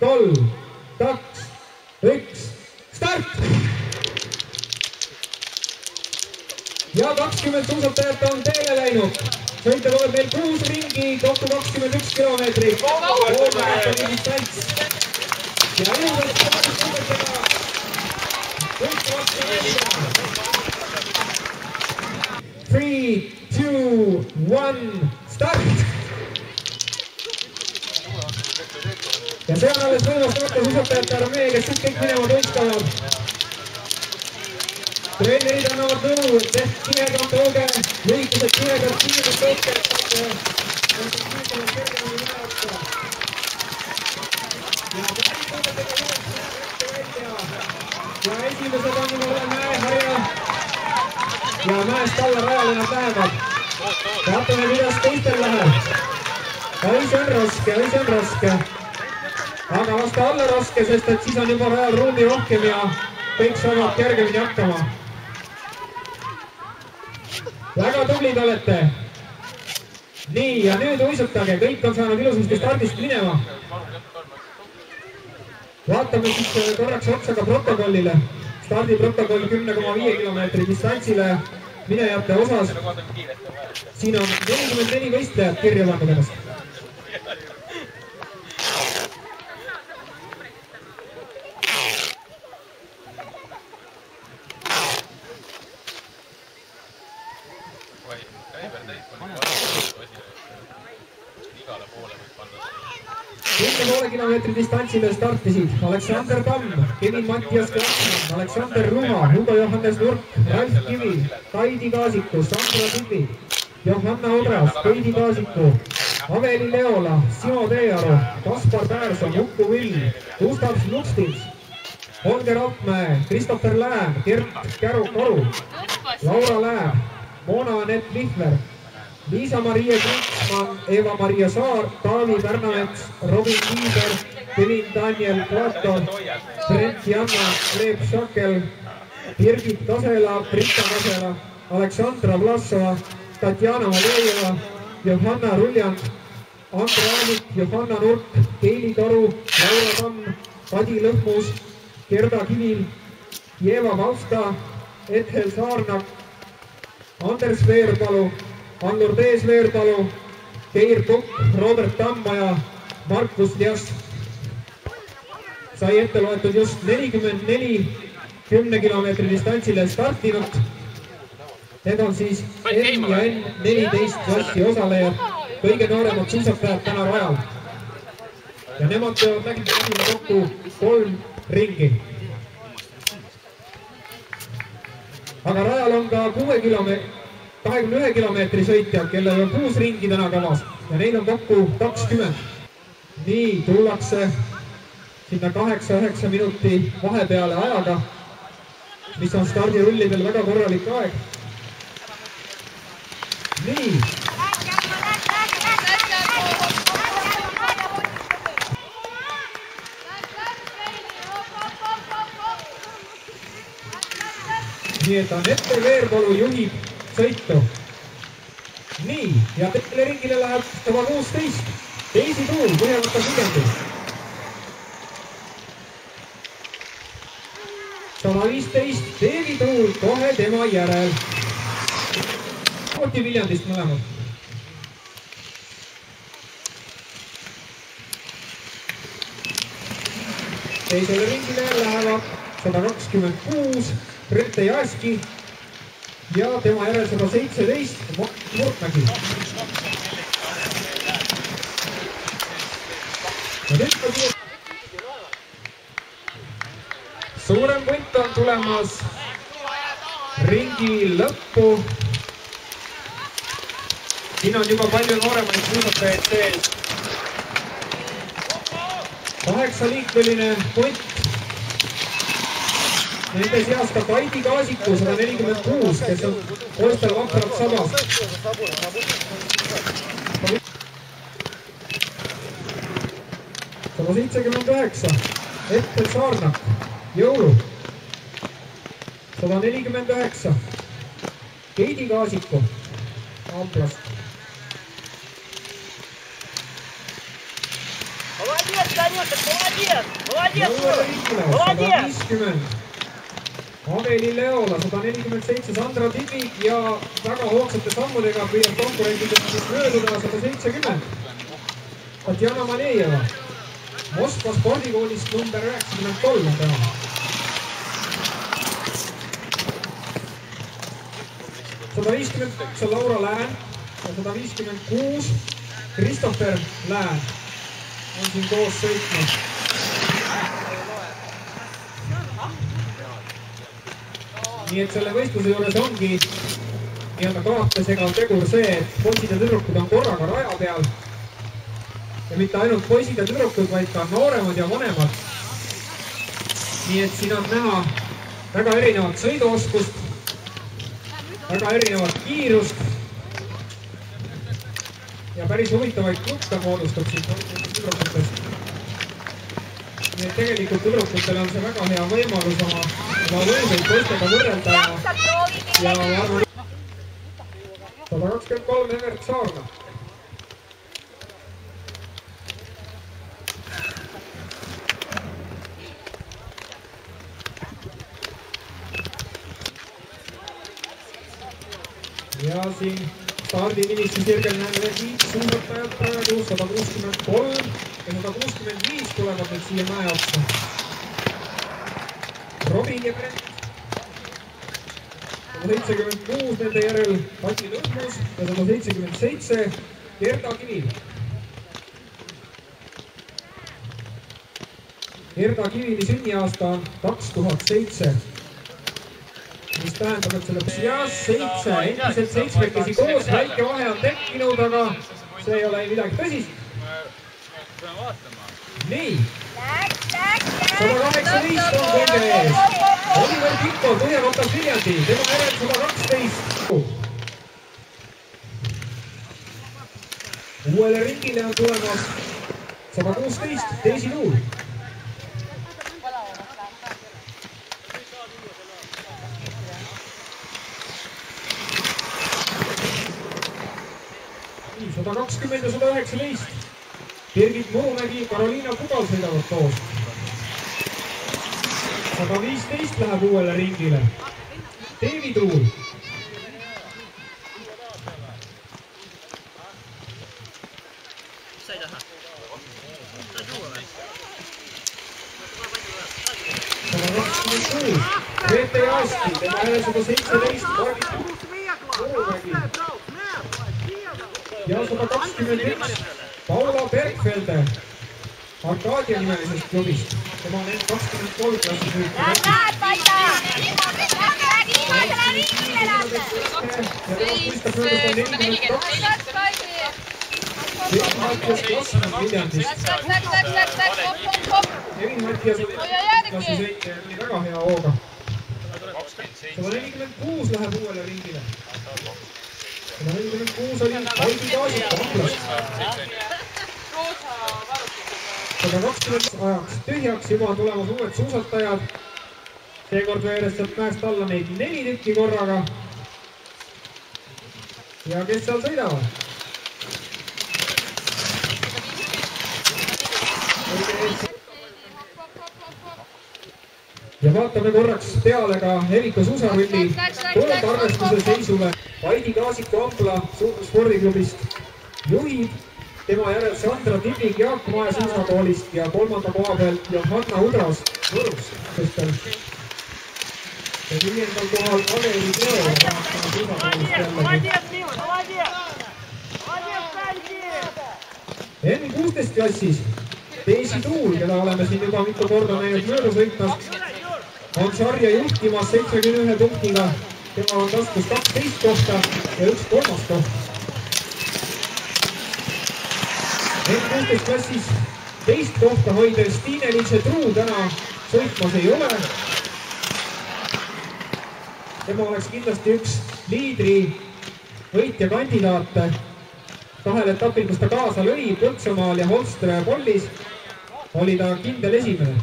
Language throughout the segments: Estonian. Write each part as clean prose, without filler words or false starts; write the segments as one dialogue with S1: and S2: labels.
S1: 3, 2, 1, start! Ja 20 suusatajat on teele läinud. Sõita tuleb meil 6 ringi, kokku 21 kilomeetrit. Poolmarathoni distants. Ja ilusast suusatada. Kõik vastu välja. 3, 2, 1, start! Ja see on alles võimast suusatajate armee, kes siit kõik minema toistavad. Treenerid annavad nõu, et tihedam tooge, lõikused tihedam kiirelt tõuke, et saate kergemini üle otsa. Ja väärituudetega välja. Ja esimesed on juba üle mäeharja. Ja mäest alla rajale nad lähevad. Vaatame, kuidas teistel läheb. Õis on raske. Aga vasta alla raske, sest et siis on juba rajal ruumi rohkem ja kõik saavad kergemini hakkama. Väga tublid olete. Nii, ja nüüd uisutage, kõik on saanud ilusasti stardist minema. Vaatame siis korraks otsa ka protokollile. Stardiprotokoll 10,5 kilomeetri distantsile minejate osas. Siin on 44 võistlejat kirja pannud ennast. Poole kilomeetri distantsile startisid Aleksander Tamm, Kevin Mattias Klaksman, Aleksander Ruma, Hugo Johannes Nurk, Ralf Kivi, Kaidi Kaasiku, Sandra Tibi, Johanna Odras, Keidi Kaasiku, Aveli Leola, Simo Teearu, Kaspar Päärson, Jukku Vill, Gustav Slustins, Holger Altmäe, Kristoffer Lääm, Gert Käru-Karu, Laura Lääm, Mona-Anett Vihver, Liisa-Maria Kriksmann, Eva-Maria Saar, Taavi Pärnamets, Robin Kiiber, Kevin Daniel Plato, Brent Janna, Leep Šakel, Birgit Kasela, Britta Kasela, Aleksandra Vlasova, Tatjana Malejeva, Johanna Ruljand, Andre Aanik, Johanna Nurk, Keili Toru, Laura Tamm, Kadi Lõhmus, Gerda Kivil, Jeva Valska, Ethel Saarnak, Anders Veerpalu, Annur Tees Veerpalu, Keir Tukk, Robert Tammaja, Markus Lias. Sai ette loetud just 44 10 kilomeetri distantsile startinud. Need on siis M ja N14 klassi osalejad, kõige nooremad suusatajad täna rajal. Ja nemad peavad mängima kokku 3 ringi. Aga rajal on ka 21 kilomeetri sõitjad, kellel on 6 ringi täna kavas ja neid on kokku 20. Nii, tullakse sinna 8-9 minuti vahepeale ajaga, mis on stardirullidel väga korralik aeg. Nii. Nii et Anette Veerpalu juhib sõitu. Nii, ja teile ringile läheb 116. Teisi tuul, Põhjamaata Viljandis. 115. Teevi tuul kohe tema järel. Samuti Viljandist mõlemad. Teisele ringile lähevad 126. Rette Jaski ja tema järel 117 Murtmägi. Suurem punt on tulemas ringi lõppu. Siin on juba palju nooremaid suusatajaid sees. 8-liikmeline punt. Nende seas ka Kaidi Kaasiku 146, kes on poistel vaprad sabas. 179, Ethel Saarnak, Jõulu. 149, Keidi Kaasiku, Amplast. 150. Aveli Leola 147, Sandra Tibik ja väga hoogsate sammudega püüab konkurentidest mööduda 170. Tatjana Malejeva Moskva spordikoolist number 93 on tema. Laura Lään ja 156 Christopher Lään on siin koos sõitnud. Nii et selle võistluse juures ongi nii-öelda kaartesega tegur see, et poisid ja tüdrukud on korraga raja peal. Ja mitte ainult poisid ja tüdrukud, vaid ka nooremad ja vanemad. Nii et siin on näha väga erinevat sõiduoskust, väga erinevat kiirust ja päris huvitavaid klukke moodustab siin tüdrukutest. Nii et tegelikult tüdrukutel on see väga hea võimalus oma võimeid poistega võrrelda ja arvan 123 Evert Saarna. Ja siin stardifiniši sirgel näeme veel 5 suusatajat praegu, 163 ja 165 tulevad nüüd siia mäe otsa. Robin ja Brent 176 nende järel Kati Lõhmus ja 177 Gerda Kivi. Gerda Kivili sünniaasta on 2007. Mis tähendab, et selle ja 7, endiselt 7 koos, väike vahe on tekkinud, aga see ei ole midagi tõsist. Nii. 118 on kõige ees. Oliver Pikko, Põhja-Kotas Viljandi, tema järel 112. Uuele ringile on tulemas 116, Teisi Tuul. 120 ja 119. Birgit Murumägi, Karoliina Pudal sõidavad koos. 115 läheb uuele ringile. Teevi Tuul. Grete Jaasti, tema järel 117, Margit Murumägi. Ja 121 Paula Bergfelde Arkadia nimelisest klubist. Tema on end 23 klassi sõitu. Ja tema puistab möödus on 42. Kevin Mattias Klassmann Viljandist. Kevin Mattias klassi sõitja oli väga hea hooga. 146 läheb uuele ringile. 146 oli Heidi Kaasik Amplast. 120 ajaks tühjaks, juba on tulemas uued suusatajad. Seekord veeres sealt mäest alla neid 4 tükki korraga. Ja kes seal sõidavad? Ja vaatame korraks peale ka Evika suusarulli tuldarvestuse seisule. Heidi Kaasiku Ampla spordiklubist juhib, tema järel Sandra Tibik Jaak Mae suusakoolist ja 3. koha pealt Johanna Udras Võrust. Ja 5. kohal Aveli Leola suusakoolist jällegi. N16 klassis Teisi Tuul, keda oleme siin juba mitu korda näinud mööda sõitmas, on sarja juhtimas 71 punktiga. Tema on taskus 12 kohta ja 1 kolmas koht. N16 klassis teist kohta hoidev Stine-Liise Truu täna sõitmas ei ole. Tema oleks kindlasti üks liidri võitja kandidaate. 2 etapil, kus ta kaasa lõi Põltsamaal ja Holstre Pollis, oli ta kindel esimene.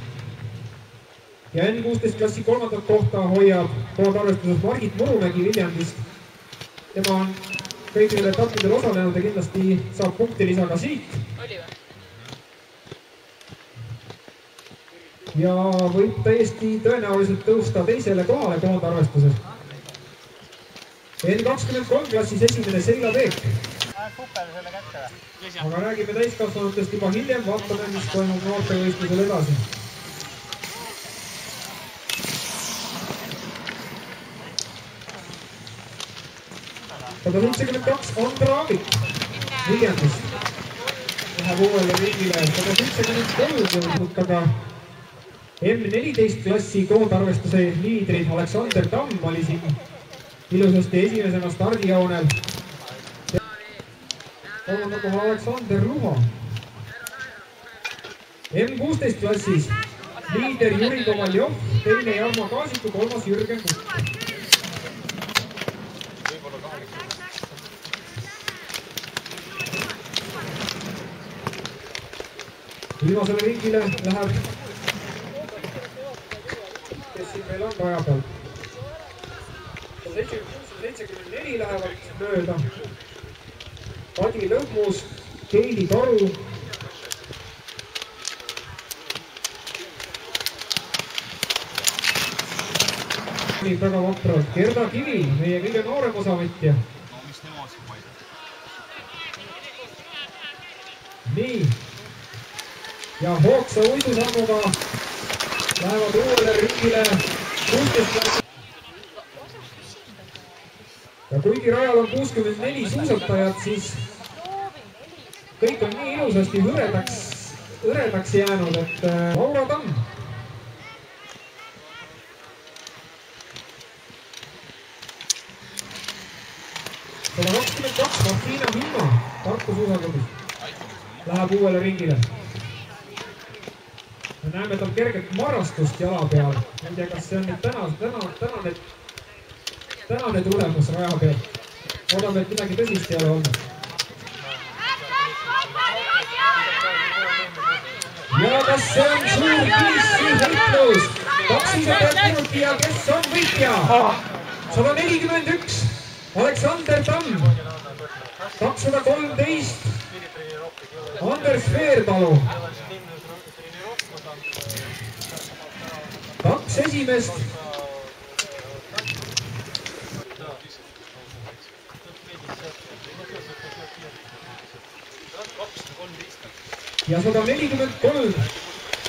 S1: Ja N16 klassi 3. kohta hoiab kohatarvestuses Margit Murumägi Viljandist. Tema on kõigil etappidel osalenud ja kindlasti saab punkti lisa ka siit. ja võib täiesti tõenäoliselt tõusta teisele kohale koondarvestuses. N23 klassis esimene Seila Peek. Aga räägime täiskasvanutest juba hiljem, vaatame, mis toimub noortevõistlusel edasi. Sada 72 Andra Aavik Viljandist. Läheb uuele ringile 173 jõudnud taga. M14 klassi koondarvestuse liidrid Aleksander Tamm oli siin ilusasti esimesena stardijoonel. Kolmanda kohal Aleksander Ruha. M16 klassis liider Jüri Kovaljov, teine Jarmo Kaasiku, kolmas Jürgen Kukk. Viimasele ringile läheb, kes siin meil on raja peal. 74 lähevad mööda. Adi Lõhmus, Keili Toru. Väga vapralt. Gerda Kivi, meie kõige noorem osavõtja. Nii. Ja hoogsa uidusammuga lähevad uuele ringile 16 klassi. Ja kuigi rajal on 64 suusatajat, siis kõik on nii ilusasti hõredaks jäänud, et Laura Tamm. 122 Martina Himma Tartu suusaklubis läheb uuele ringile. Me näeme tal kerget marrastust jala peal. Ma ei tea, kas see on nüüd tänane tulemus raja peal. Oodame, et midagi tõsist ei ole olnud. Ja kas see on suur kiissi võitlus? 200 minuti ja kes on võitja? 141 Aleksander Tamm, 213 Anders Veerpalu. 2 esimest. Ja 143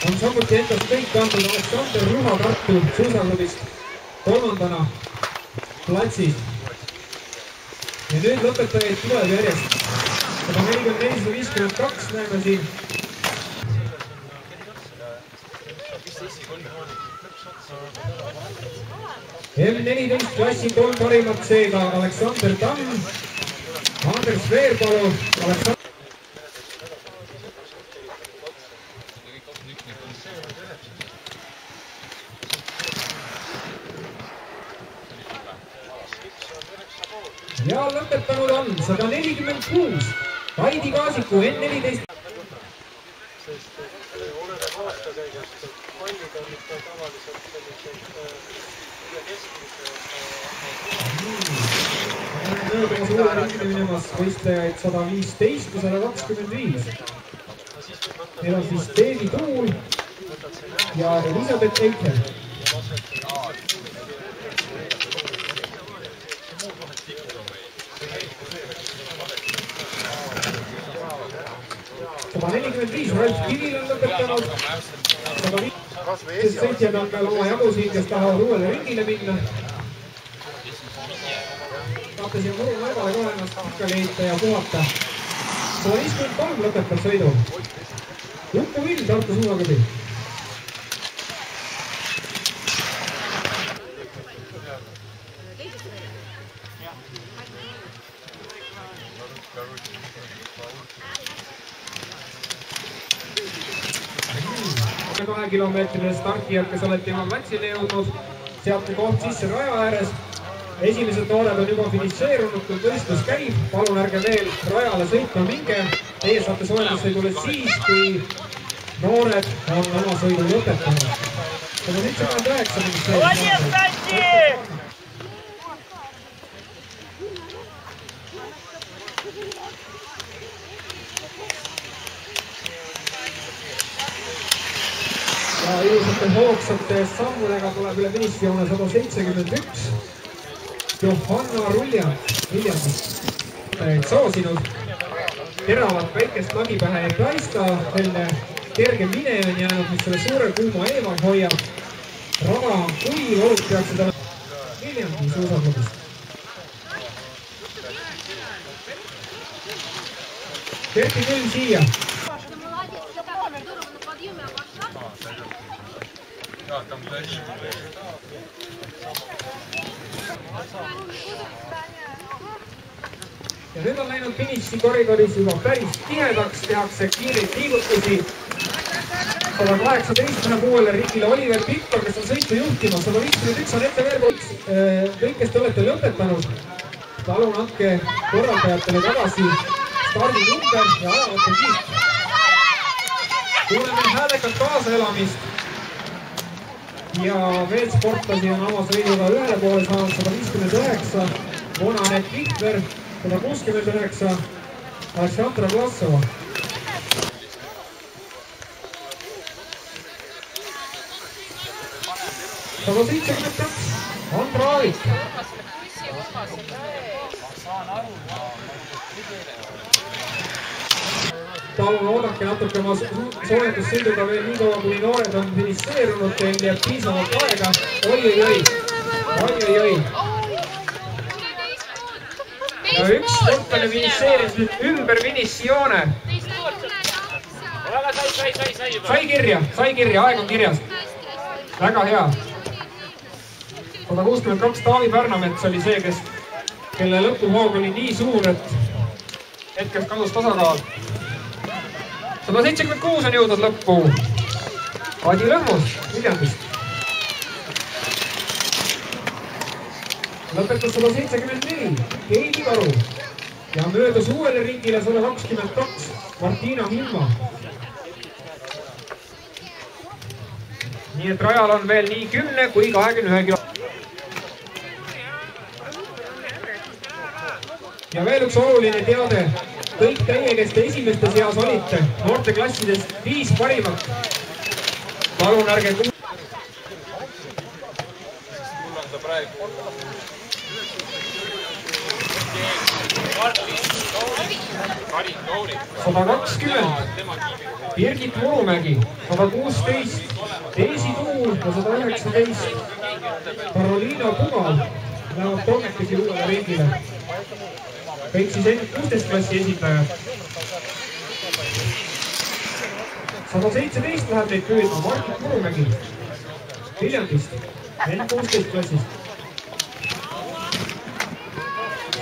S1: on samuti endast kõik andnud Aleksander Ruha Tartu suusaklubist kolmandana platsis. Ja nüüd lõpetajaid tuleb järjest. 144-152 näeme siin. M14 klassi 3 parimat seega Aleksander Tamm, Anders Veerpalu, Aleksander. Ja lõpetanud on 146 Kaidi Kaasiku N14.
S2: Oleneb aastakäigust, et pallid on ikka tavaliselt sellised üle keskmise.
S1: Möödumas uue ringile minemas võistlejaid 115 ja 125. Need on siis Teevi Tuul ja Elisabeth Eichel. Sama 45 Ralf Kivil on lõpetanud. 105 sõitjad on veel oma jagu siin, kes tahavad uuele ringile minna. Tahate siin muru mõrvale kohe ennast pikka leita ja puhata. 153 lõpetab sõidu. Uku Vill Tartu suusaklubi. Kilomeetrine startijad, kes olete juba platsile jõudnud, seate koht sisse raja ääres. Esimesed noored on juba finišeerunud, kui võistlus käib. Palun ärge veel rajale sõitma minge. Teie saate soojendusõidule siis, kui noored on oma sõidu lõpetanud. 179 ministeerium. ilusate hoogsate sammudega tuleb üle finišijoone 171. Johanna Ruljand Viljandist soosinud. Teravat väikest lagi pähe ei paista, selline kerge mine on jäänud, mis selle suure kuuma eemal hoiab. Rada on kuiv, olud peaks seda Viljandi suusaklubist. Kerti külm siia. Ja nüüd on läinud finiši koridoris juba päris tihedaks, tehakse kiireid liigutusi. 118 läheb uuele ringile Oliver Pikkor, kes on sõitu juhtimas. 151 on ette veel kõik, kes te olete lõpetanud. Palun andke korraldajatele tagasi stardinumber ja ajavõtte kiit. Kuuleme häälekat kaasaelamist. Ja veel sportlasi on oma sõiduga ühele poole saanud 159. Mona-Anett Vihver 169. Aleksandra Klassova. Sada 72. Andra Aavik. Palun oodake natuke oma soojendussõiduga veel nii kaua, kuni noored on finišeerunud, teil jääb piisavalt aega. Oi. Ja üks sportlane finišeeris nüüd ümber finišijoone. Sai kirja, aeg on kirjas. Väga hea. 162 Taavi Pärnamets oli see, kelle lõpuhoog oli nii suur, et hetkeks kadus tasakaal. 176 on jõudnud lõppu. Adi Lõhmus Viljandist. Lõpetas 174 Keidi Karu ja möödus uuele ringile 122 Martina Hilma. Nii et rajal on veel nii 10 kui 21 kilo. Ja veel üks oluline teade. Kõik teie, kes te esimeste seas olite, noorte klassidest 5 parimat. Palun ärge kuulata. 120 Birgit Murumägi, 116 Teesi Tuul ja 119 Karoliina Pugal lähevad kolmekesi uuele ringile. Kõik siis 16 klassi esindajad. 117 läheb neid püüdma Margit Murumägi Viljandist, 16 klassist.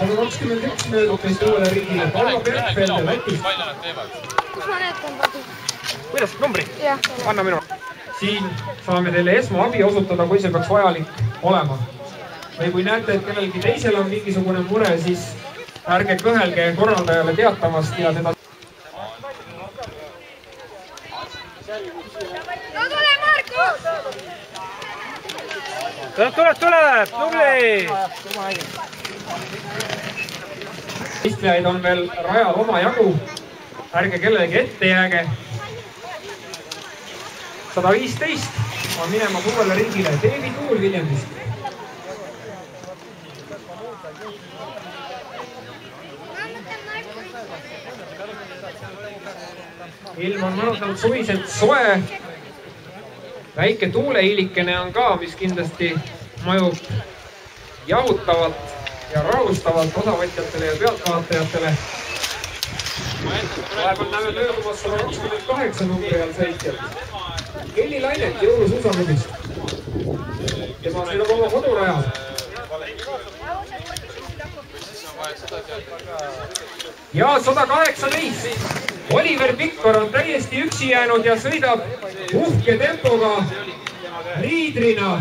S1: 121 möödub meist uuele ringile Paula Bergfelde Lätist.
S3: Kus ma näitan padu?
S1: Kuidas? Numbri?
S3: Jah.
S1: Anna minu. Siin saame teile esmaabi osutada, kui see peaks vajalik olema. Või kui näete, et kellelgi teisel on mingisugune mure, siis ärge kõhelge korraldajale teatamast ja teda...
S3: No tule, Marko!
S2: Tuleb! Tubli!
S1: Istlejaid on veel rajal oma jagu. Ärge kellelegi ette jääge. 115 on minema uuele ringile Teevi Tuul Viljandist. Ilm on mõnusalt suviselt soe. Väike tuulehiilikene on ka, mis kindlasti mõjub jahutavalt ja rahustavalt osavõtjatele ja pealtvaatajatele. Vahepeal näeme möödumas 128 numbri all sõitjat. Kelly Lainet jõulusuusaklubist. Tema sõidab oma kodurajal. Ja 118. Oliver Pikkor on täiesti üksi jäänud ja sõidab uhke tempoga liidrina.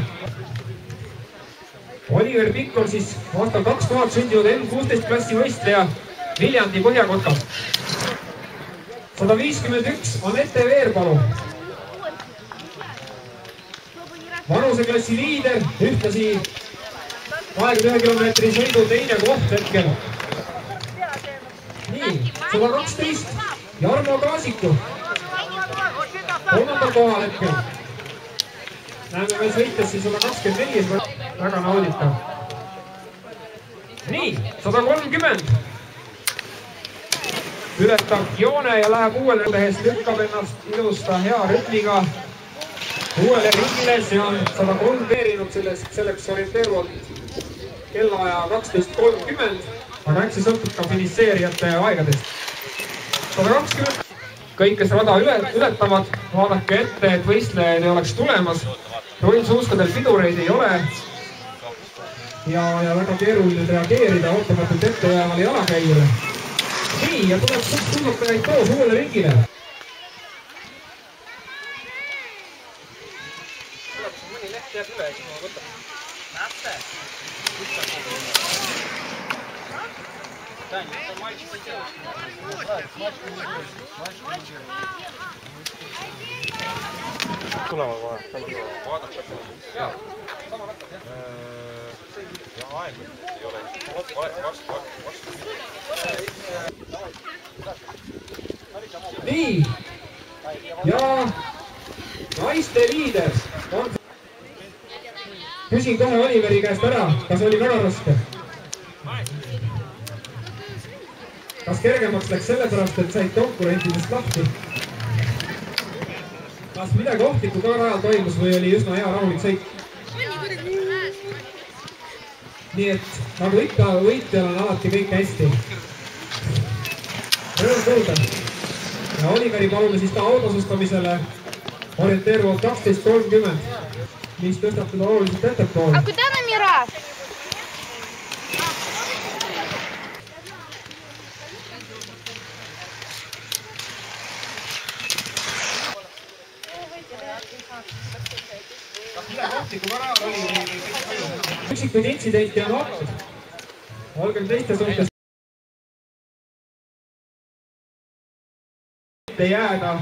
S1: Oliver Pikkor siis aastal 2000 sündinud M16 klassi võistleja Viljandi Põhjakotkast. 151 Anette Veerpalu. Vanuseklassi liider, ühtlasi 21 kilomeetri sõidu teine koht hetkel. Nii, 112 Jarmo Kaasiku. Kolmandal kohal hetkel. näeme veel sõites siin 124, väga nauditav. Nii, 130. Ületab joone ja läheb uuele tehes, lükkab ennast ilusta hea rütmiga uuele ringile, see on 103 veerinud selleks orienteeruvalt kellaaja 12.30, aga eks see sõltub ka finiseerijate aegadest. 120. Kõik, kes rada ületavad, vaadake ette, et võistlejaid ei oleks tulemas. Rullsuuskadel pidureid ei ole ja väga keeruline reageerida ootamatult ette jäävale jalakäijale. Nii, ja tuleb suusatajaid koos uuele ringile.
S2: Mõni leht jääb üle, siis ma võtan. Näete? Tulema kohe. Vaadake. Jaa. Ja aegu ei ole. Vastu.
S1: Nii. Ja naiste liider on... Küsin kohe Oliveri käest ära, kas oli väga raske? Kas kergemaks läks sellepärast, et said konkurentidest lahti? Kas midagi ohtlikku ka rajal toimus või oli üsna hea rahulik sõit? Nii et nagu ikka võitjal on alati kõik hästi. Rõõm kuulda. Ja Oliveri palume siis ka autosustamisele orienteeruvalt 12.30, mis tõstab teda oluliselt ettepoole.
S3: А куда номера?
S1: Üksikuid intsidenti on olnud. Olgem teiste suhtes ei jääda.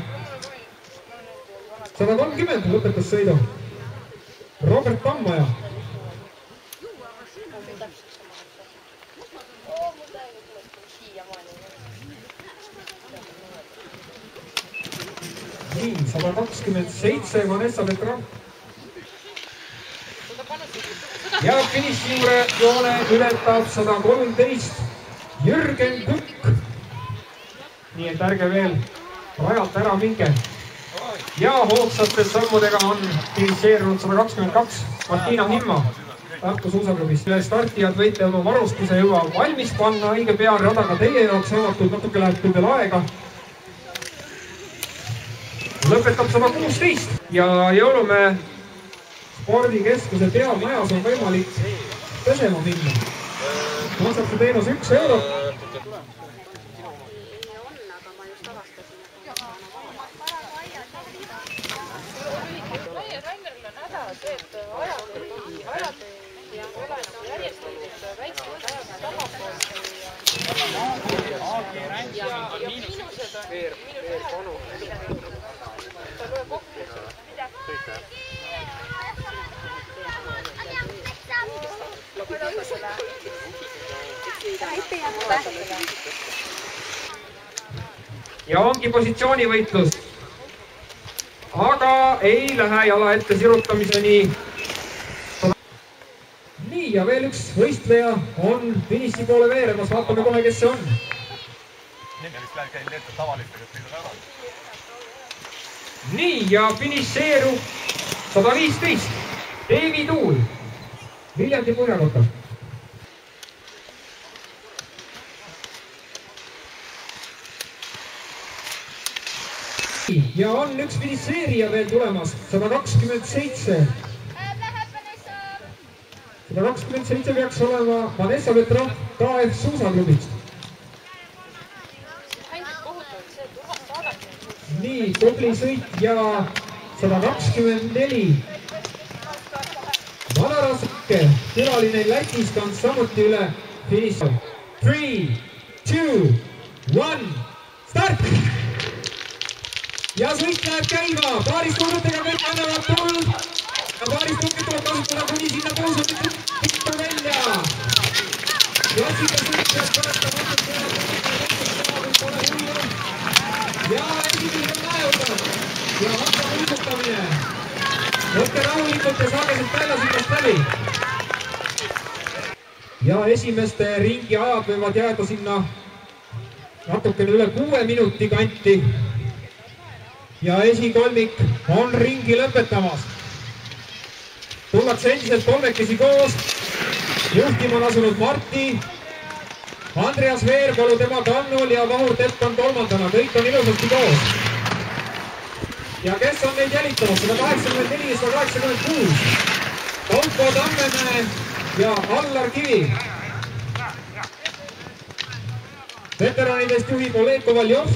S1: 130 lõpetas sõidu. Robert Tammaja. Nii, 127 Vanessa Petram. Ja finiši juure joone ületab 113 Jürgen Kukk. Nii et ärge veel rajalt ära minge. Ja hoogsate sammudega on finiseerunud 122 Martina Himma Tartu suusaklubist. Startijad võite oma varustuse juba valmis panna, õige pea radaga teie jaoks avatud, natuke läheb küll veel aega. Lõpetab 116 ja jõulumäe spordikeskuse peamajas on võimalik pesema minna. Maksab see teenus 1 euro. Ja ongi positsioonivõitlus, aga ei lähe jala ette sirutamiseni. Nii, ja veel üks võistleja on finiši poole veeremas, vaatame kohe, kes see on. Nii, ja finišeerub 115 Deivi Tuul Viljandi Põhjakotta. Ja on üks finišeerija veel tulemas, 127. 127 peaks olema Vanessa Petram KF suusaklubist. Nii, tubli sõit ja 124. Vanarasuke, külaline Lätist on samuti üle finiši. 3, 2, 1, start! Ja sõit läheb käima, paaristuudetega kõik annavad tuld ja paaristuuded tuleb kasutada kuni sinna tõusutükku välja. Klassika sõit peab paratamatult pole hullu. Ja esimene on mäeosa ja hakkab uusutamine. võtte rahulikult ja saage siit väljasilmast läbi. Ja esimeste ringi ajad võivad jääda sinna natukene üle 6 minuti kanti. Ja esikolmik on ringi lõpetamas. Tullakse endiselt kolmekesi koos. Juhtima on asunud Marti, Andreas Veerpalu tema kannul ja Vahur Tepp on kolmandana. Kõik on ilusasti koos. Ja kes on neid jälitamas? 184, 186. Kaupo Tammemäe ja Allar Kivi. Veteranidest juhib Oleg Kovaljov.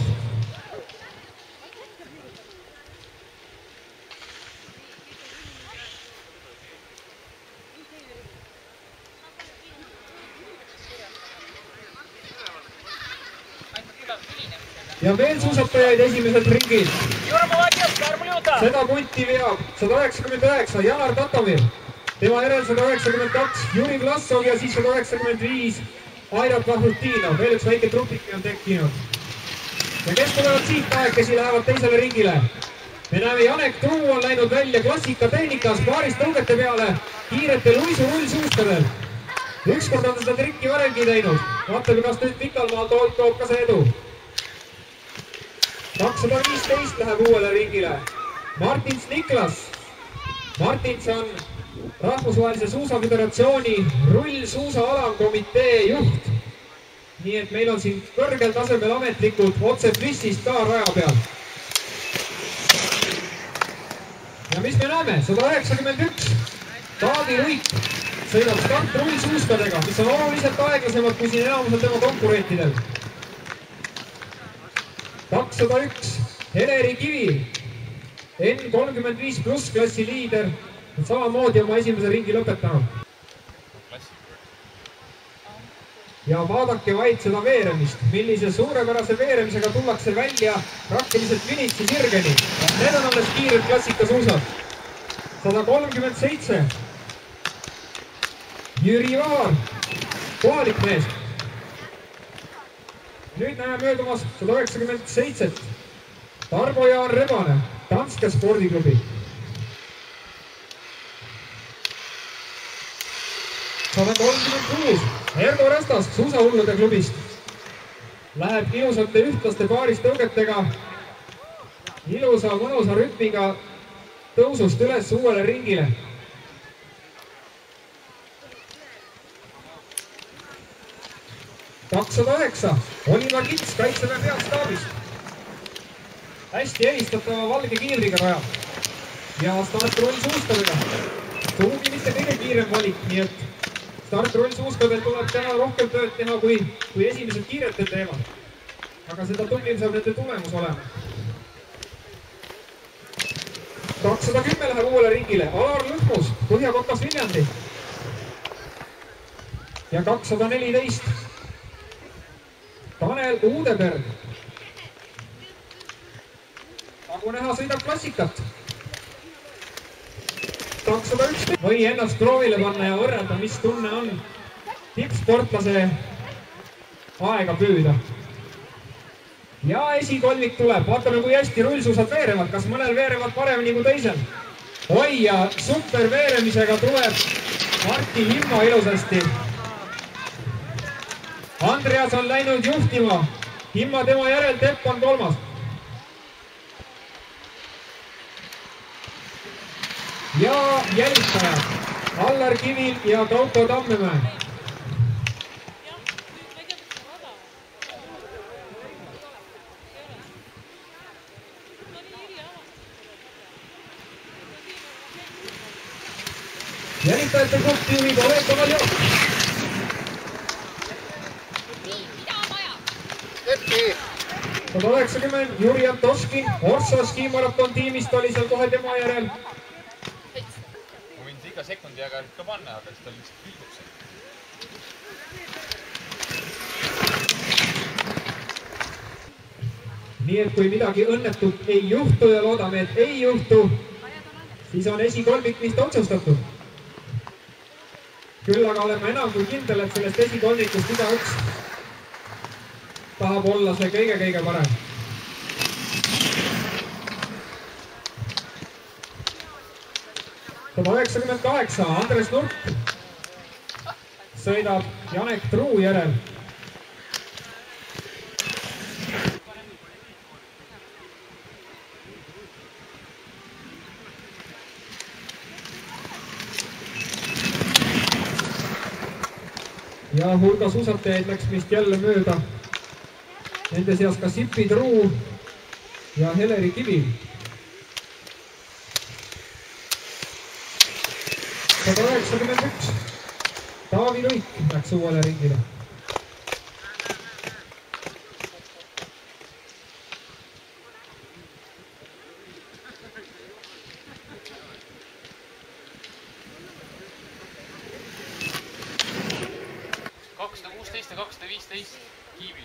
S1: Ja veel suusatajaid esimeselt ringil. Seda punti veab 199 Janar Tatamir. Tema järel 192 Juri Vlassov ja siis 195 Airat Vahrutinov. Veel üks väike trupiki on tekkinud. Ja kes tulevad siit kahekesi lähevad teisele ringile? Me näeme Janek Truu on läinud välja klassikatehnikas paaris tõugete peale kiirete luisu-rullsuustadel. Ükskord on seda trikki varemgi teinud. Vaatame, kas nüüd Mikalmaal toob ka see edu. 215 läheb uuele ringile. Martins Niklas. Martins on Rahvusvahelise Suusaföderatsiooni rullsuusa alamkomitee juht. Nii et meil on siin kõrgel tasemel ametlikud otse Flissist ka raja peal. Ja mis me näeme? 191. Taavi Luik sõidab start rullsuuskadega, mis on oluliselt aeglasemad kui siin enamusel tema konkurentidel. 201. Heleri Kivi, N35 pluss klassi liider, samamoodi oma esimese ringi lõpetanud. Ja vaadake vaid seda veeremist, millise suurepärase veeremisega tullakse välja praktiliselt finitsi sirgeni. Need on alles kiired klassikasuusad. 137. Jüri Vaar, kohalik mees. Nüüd näeme möödumas 197. Tarmo Jaan Rebane, Danske spordiklubi. 136. Ergo Rastas suusahullude klubist. Läheb ilusate ühtlaste paaris tõugetega, ilusa mõnusa rütmiga tõusust üles uuele ringile. 209. Oliver Kits Kaitseväe peastaabist. Hästi helistatava valge kiivriga rajab. Ja startrull suuskadega. Suugi mitte kõige kiirem valik, nii et startrull suuskadel tuleb täna rohkem tööd teha kui esimesed kiiretel teevad. Aga seda tublim saab nende tulemus olema. 210 läheb uuele ringile. Alar Lõhmus, Põhja-Kokas Viljandi. Ja 214. Tanel Uudeberg. Nagu näha, sõidab klassikat. 211. Või ennast proovile panna ja võrrelda, mis tunne on tippsportlase aega püüda. Ja esikolmik tuleb. Vaatame, kui hästi rullsuusad veerevad. Kas mõnel veerevad paremini kui teisel? Oi, ja super veeremisega tuleb Marti Himmo ilusasti. Andreas on läinud juhtima. Himmo tema järel, Tepp on kolmas. Ja jälitaja Allar Kivil ja Kaupo Tammemäe. Jälitajate gruppi juhib Oleg Kovaljov. 190 Juri Antoškin, Orso skiimaraton tiimist oli seal kohe tema järel.
S4: Ma võin iga sekundi aega ka panna, aga siis ta lihtsalt pilgub seal.
S1: Nii et kui midagi õnnetut ei juhtu ja loodame, et ei juhtu, siis on esikolmik vist otsustatud. Küll aga oleme enam kui kindel, et sellest esikolmikust igaüks tahab olla see kõige parem. 198, Andres Nurk sõidab Janek Truu järel. ja hulga suusatajaid läks vist jälle mööda. Nende seas ka Sipi Truu ja Heleri Kivi. 191. Taavi Luik läks uuele ringile.
S4: ja 215 Kiivil.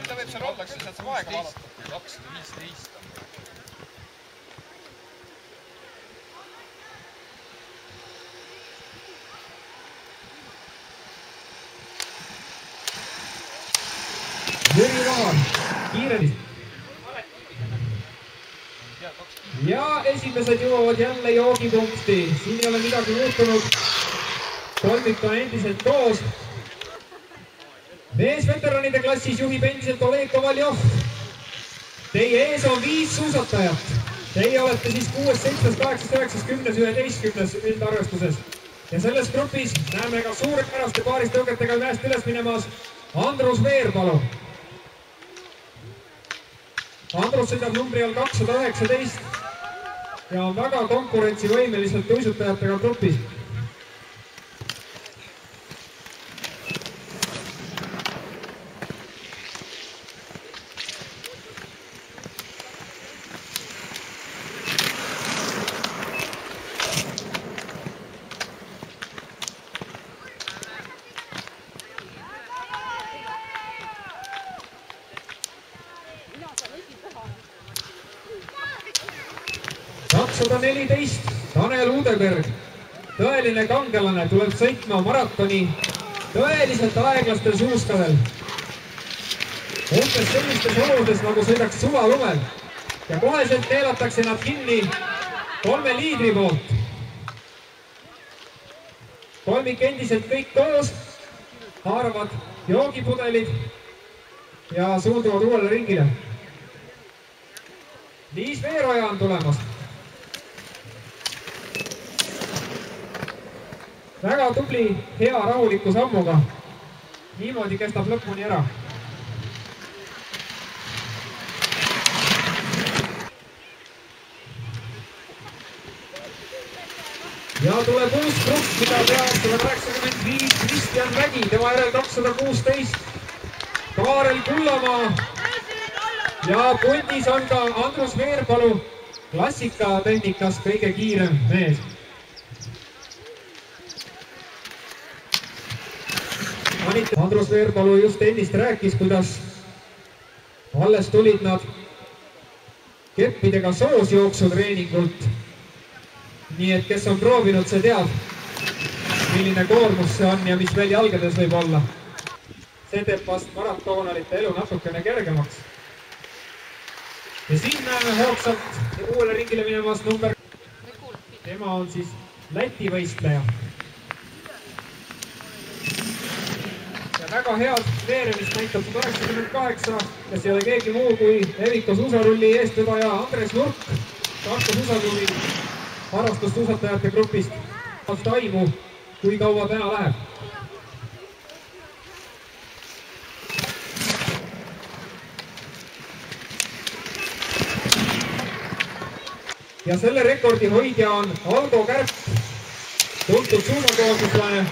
S4: Ta võib seal olla, siis saab aega vaadata. 215 on.
S1: Jüri Vaan, kiiresti. Ja esimesed jõuavad jälle joogipunkti. Siin ei ole midagi muutunud. Kolmik on endiselt koos. Meesveteranide klassis juhib endiselt Oleg Kovaljov. Teie ees on 5 suusatajat. Teie olete siis 6, 7, 8, 9, 10, 11 üldarvestuses. Ja selles grupis näeme ka suurepäraste paaristõugetega mäest üles minemas Andrus Veerpalu. Andrus sõidab numbri all 219 ja on väga konkurentsivõimeliselt tõusutajatega grupis. Tanel Uudeberg, tõeline kangelane, tuleb sõitma maratoni tõeliselt aeglastel suuskadel. Umbes sellistes oludes, nagu sõidaks suvalumel ja koheselt neelatakse nad kinni 3 liidri poolt. Kolmik endiselt kõik koos, haaravad joogipudelid ja suunduvad uuele ringile. Liis Veeroja on tulemas. Väga tubli, hea rahuliku sammuga. Niimoodi kestab lõpuni ära. Ja tuleb uus grupp, mida peab 185 Kristjan Mägi, tema järel 216 Kaarel Kullamaa. Ja pundis on ka Andrus Veerpalu, klassikatehnikas kõige kiirem mees. Andrus Veerpalu just ennist rääkis, kuidas alles tulid nad keppidega soosjooksutreeningult. Nii et kes on proovinud, see teab, milline koormus see on ja mis veel jalgades võib olla. See teeb vast maratonalite elu natukene kergemaks. Ja siin näeme hoogsalt uuele ringile minemas number. Tema on siis Läti võistleja. Väga head veeremist näitab 198, kes ei ole keegi muu kui Eviko suusarulli eestvedaja Andres Nurk. Tartu suusarulli harrastussuusatajate grupist. Aimu, kui kaua täna läheb. Ja selle rekordi hoidja on Aldo Kärp, tuntud suusakoormuslane.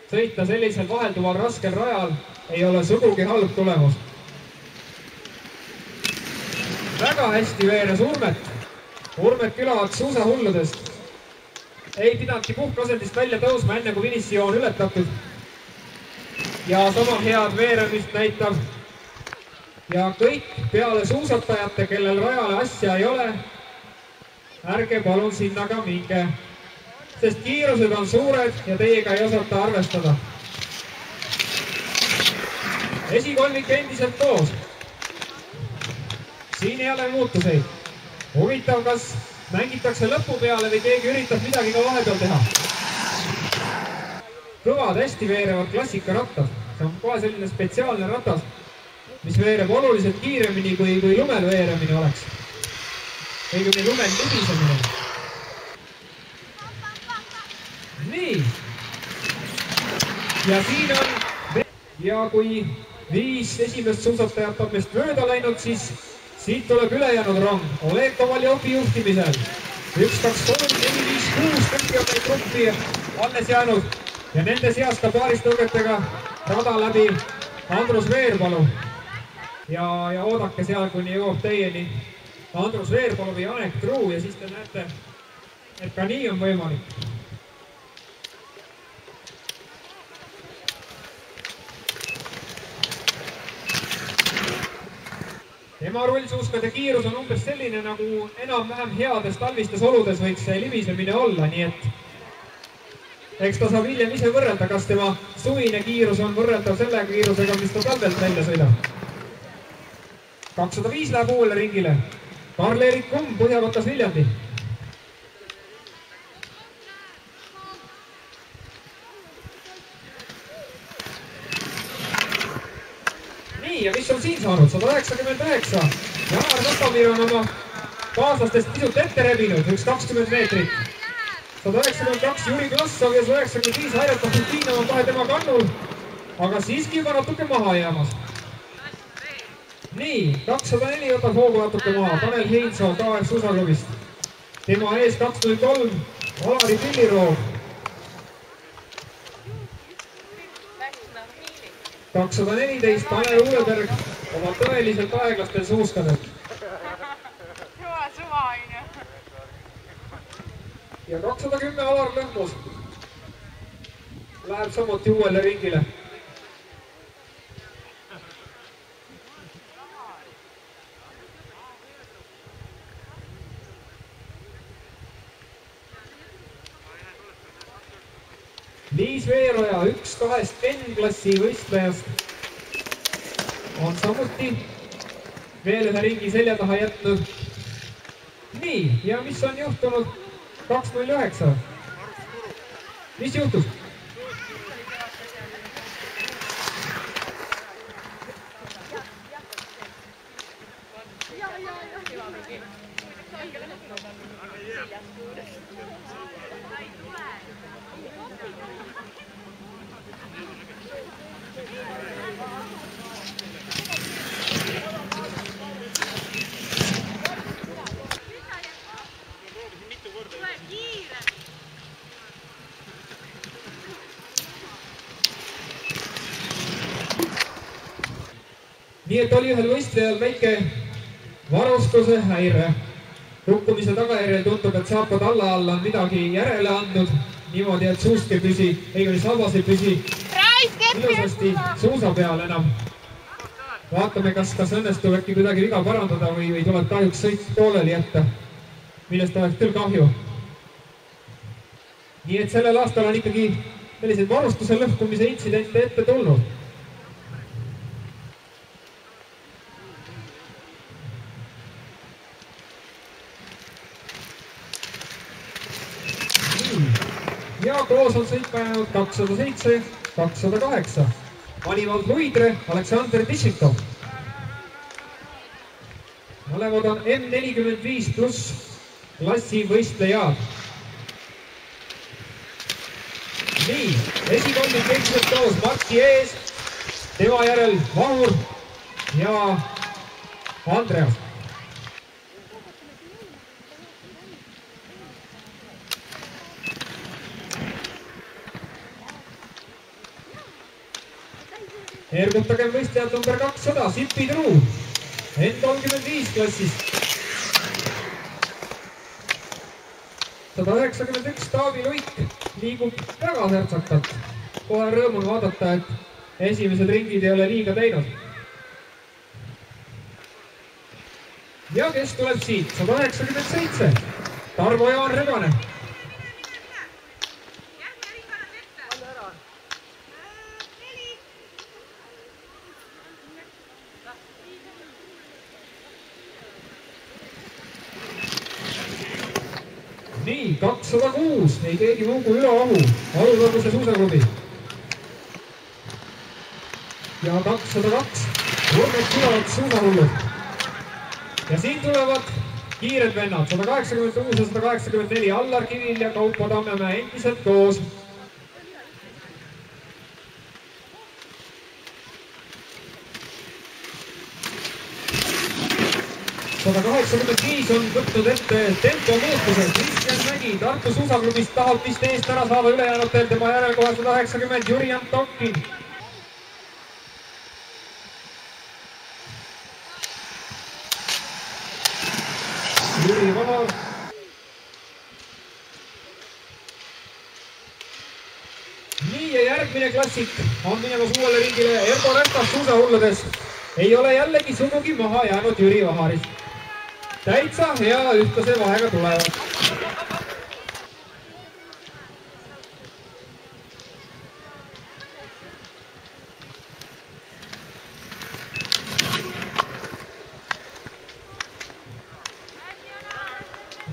S1: Sõita sellisel vahelduval raskel rajal ei ole sugugi halb tulemus. Väga hästi veeres Urmet. Urmet Külavat suusahulludest. Ei pidanudki puhkasendist välja tõusma enne kui finišijoon ületatud. Ja sama head veeremist näitab. Ja kõik peale suusatajate, kellel rajale asja ei ole, ärge palun sinna ka minge. sest kiirused on suured ja teiega ei osata arvestada. Esikolmik endiselt koos. Siin ei ole muutuseid. Huvitav, kas mängitakse lõpu peale või keegi üritab midagi ka vahepeal teha. Kõvad, hästi veerevad klassikarattad. See on kohe selline spetsiaalne ratas, mis veereb oluliselt kiiremini kui lumel veeremine oleks. Õigemini lumel libisemine. Nii. Ja siin on... Ja kui 5 esimest suusatajat on meist mööda läinud, siis siit tuleb ülejäänud rong. Oleg Kovaljovi juhtimisel. 1, 2, 3, 4, 5, 6 tükki on neid gruppi alles jäänud. Ja nende seas ka paaristõugetega rada läbi Andrus Veerpalu. Ja oodake seal, kuni jõuab teieni Andrus Veerpalu või Janek Truu ja siis te näete, et ka nii on võimalik. Tema rullsuuskade kiirus on umbes selline, nagu enam-vähem heades talvistes oludes võiks libisemine olla, nii et eks ta saab hiljem ise võrrelda, kas tema suvine kiirus on võrreldav selle kiirusega, mis ta talvelt välja sõidab. 205 läheb uuele ringile. Karl-Erik Kumm, Põhjavatas Viljandi. Nii, ja mis on siin saanud? 199. Janar Kotamir on oma kaaslastest pisut ette rebinud, 1,20 meetrit. 192 Juri Klassov ja 195 Airat Ahutinov on kohe tema kannul, aga siiski juba natuke maha jäämas. Nii, 204 võtab hoogu natuke maha, Tanel Heinsoo KF Suusaklubist. Tema ees 23 Alari Pilliroog. 214 Tanel Uuleberg oma tõeliselt aeglastel suuskadel.
S3: Hüva suva, aine.
S1: Ja 210 Alar Lõhmus läheb samuti uuele ringile. Liis Veeroja, 1-2 N-klassi võistlejast, on samuti veel ühe ringi selja taha jätnud. Nii, ja mis on juhtunud? 209. Mis juhtus? Nii et oli ühel võistlejal väike varustuse häire. Kukkumise tagajärjel tundub, et saapad alla on midagi järele andnud, niimoodi, et suusk ei püsi, õigemini sabas ei püsi ilusasti suusa peal enam. Vaatame, kas õnnestub äkki kuidagi viga parandada või tuleb kahjuks sõit pooleli jätta, millest oleks küll kahju. Nii et sellel aastal on ikkagi selliseid varustuse lõhkumise intsidente ette tulnud. Ja koos on sõitma jäänud 207, 208. Anivald Luidre, Aleksandr Tishikov. Mõlemad on M45 pluss klassi võistlejad. Nii, esikolmik endiselt koos Marti ees, tema järel Vahur ja Andreas. Ergutagem võistlejad number 200, Sipi Truu, N35 klassist. 191 Taavi Luik liigub väga särtsakalt. Kohe rõõmul vaadata, et esimesed ringid ei ole liiga teinud. Ja kes tuleb siit? 197, Tarmo Jaan Rebane. 206, ei keegi muu kui Ülo Ahu, Alutaguse suusaklubi. Ja 202, Urmet Külaots suusahullud. Ja siin tulevad kiired vennad, 186 ja 184, Allar Kivil ja Kaupo Tammemäe endiselt koos. Sada 85 on võtnud ette tempo muutuse. Kristjan Mägi Tartu suusaklubist tahab vist eest ära saada ülejäänutel, tema järel kohe 180 Jüri Antonkin. Jüri Vahar. Nii ja järgmine klassik on minemas uuele ringile Ergo Rätas suusahulludes. Ei ole jällegi sugugi maha jäänud Jüri Vaharist. Täitsa hea ühtlase vahega tulevad.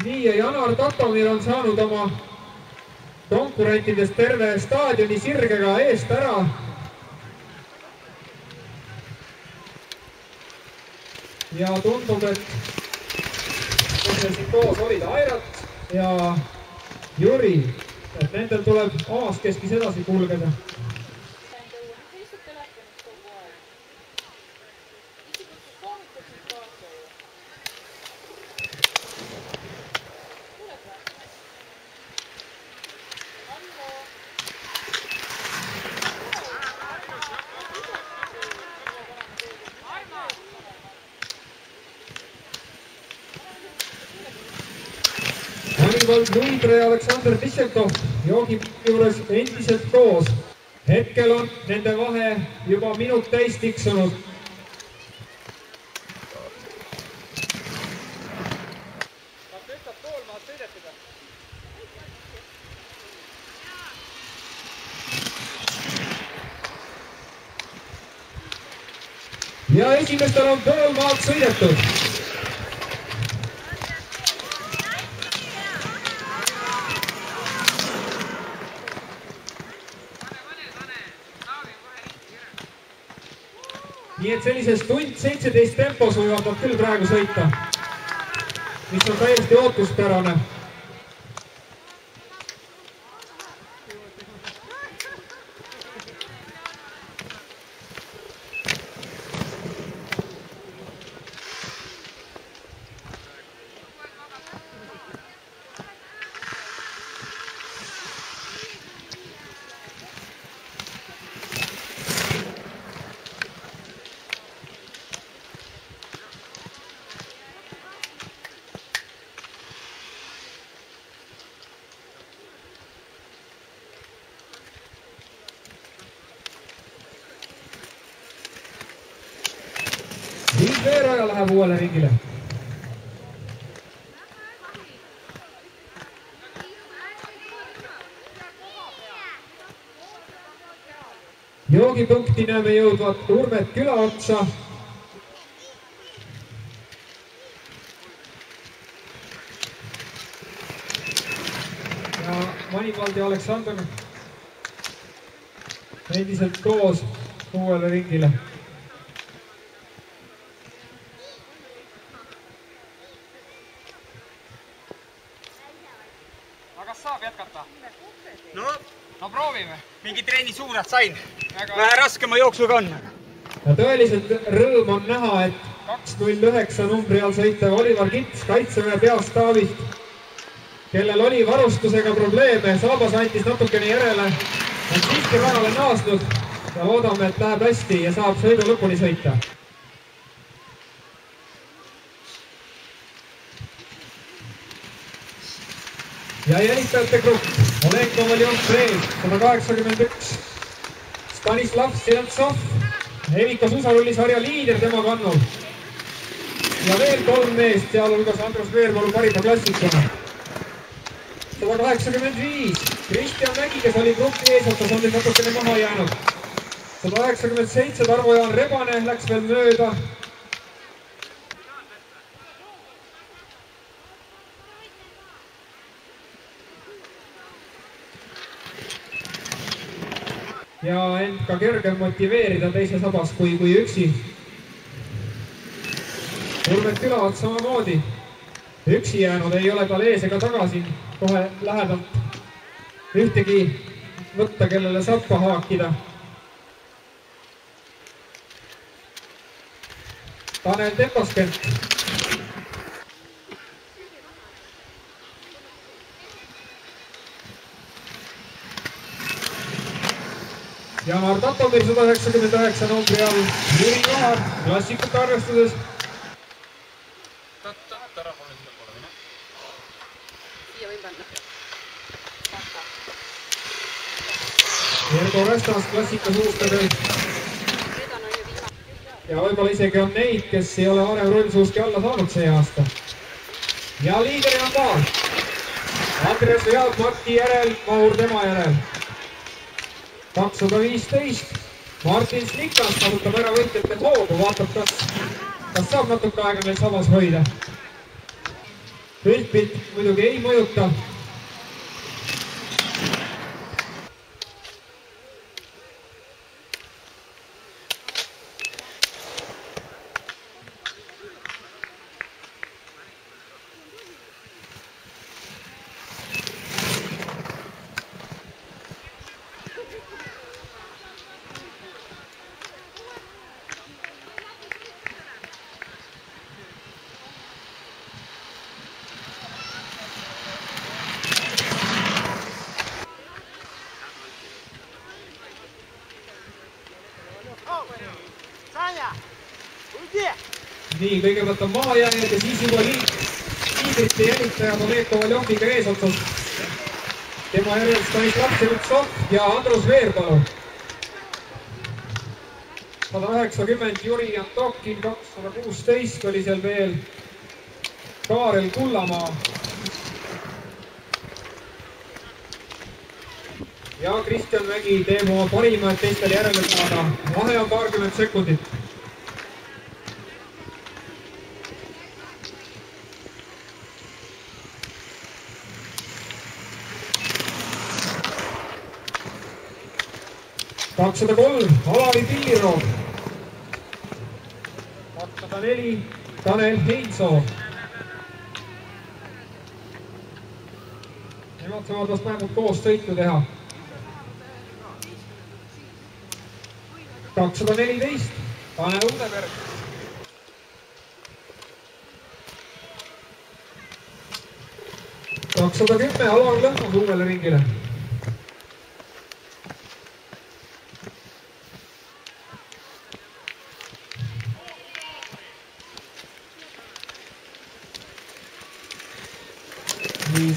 S1: Nii ja Janar Tatomir on saanud oma konkurentidest terve staadioni sirgega eest ära. Ja tundub, et siin koos olid Airat ja Jüri, et nendel tuleb omast keskis edasi kulgeda. Hannibal Luidre ja Aleksandr Tisselkov joogi juures endiselt koos. Hetkel on nende vahe juba minut täis tiksunud. Ja esimestel on pool maad sõidetud. Nii et sellises tund 17 tempos võivad nad küll praegu sõita, mis on täiesti ootuspärane. Veeraja läheb uuele ringile. Joogipunkti näeme jõudvat Urmet Külaotsa. Ja Manivald ja Aleksander endiselt koos uuele ringile.
S5: Kas saab jätkata?
S2: No
S5: proovime.
S2: Mingi treeni suunad sain. Vähe raskema jooksuga on.
S1: Ja tõeliselt rõõm on näha, et 2.09 numbri all sõitev Oliver Kits Kaitseväe peastaavist, kellel oli varustusega probleeme, Saabas antis natukene järele, on siiski rajale naasnud ja loodame, et läheb hästi ja saab sõidu lõpuni sõita. Ja jälitajate grupp, Oleg Kovaljov-Freel, 181, Stanislav Silentsov, Evika suusarullisarja liider tema kannul. Ja veel 3 meest, sealhulgas Andrus Veerpalu parima klassikuna. 185, Kristjan Mägi, kes oli gruppi eesotas, on nüüd natukene maha jäänud. 197, Tarvo-Jaan Rebane läks veel mööda. ja end ka kergem motiveerida teise sabas kui üksi. Urmet Külaots samamoodi. Üksi jäänud ei ole tal ees ega taga siin kohe lähedalt ühtegi võtta, kellele sappa haakida. Tanel Teposkent. Janar Tatomir 199 numbri all, Jüri Kohar klassikute arvestuses. Ergo Restas klassika suustadel. Ja võib-olla isegi on neid, kes ei ole varem rullsuuski alla saanud see aasta. Ja liideri on maal. Andres Vead Marti järel, Mahur tema järel. 215. Martin Snikas kasutab ära võitjate hoogu, vaatab, kas saab natuke aega meil sabas hoida. Üldpilt muidugi ei mõjuta. Nii, kõigepealt on mahajääjad ja siis juba liidrite jälitaja Oleg Kovaljoviga eesotsas. Tema järel Stanislav Tšelutsov ja Andrus Veerpalu. 190 Jüri Antokin, 216 oli seal veel Kaarel Kullamaa. Ja Kristjan Mägi teeb oma parima, et teistel järele saada. Vahe on 20 sekundit. Kakssada 3, Alavi Pilliroog. 204, Tanel Heinsoo. Nemad saavad vast vähemalt koos sõitu teha. 214, Tanel Udeberg. 210, Alar Lõhmus uuele ringile.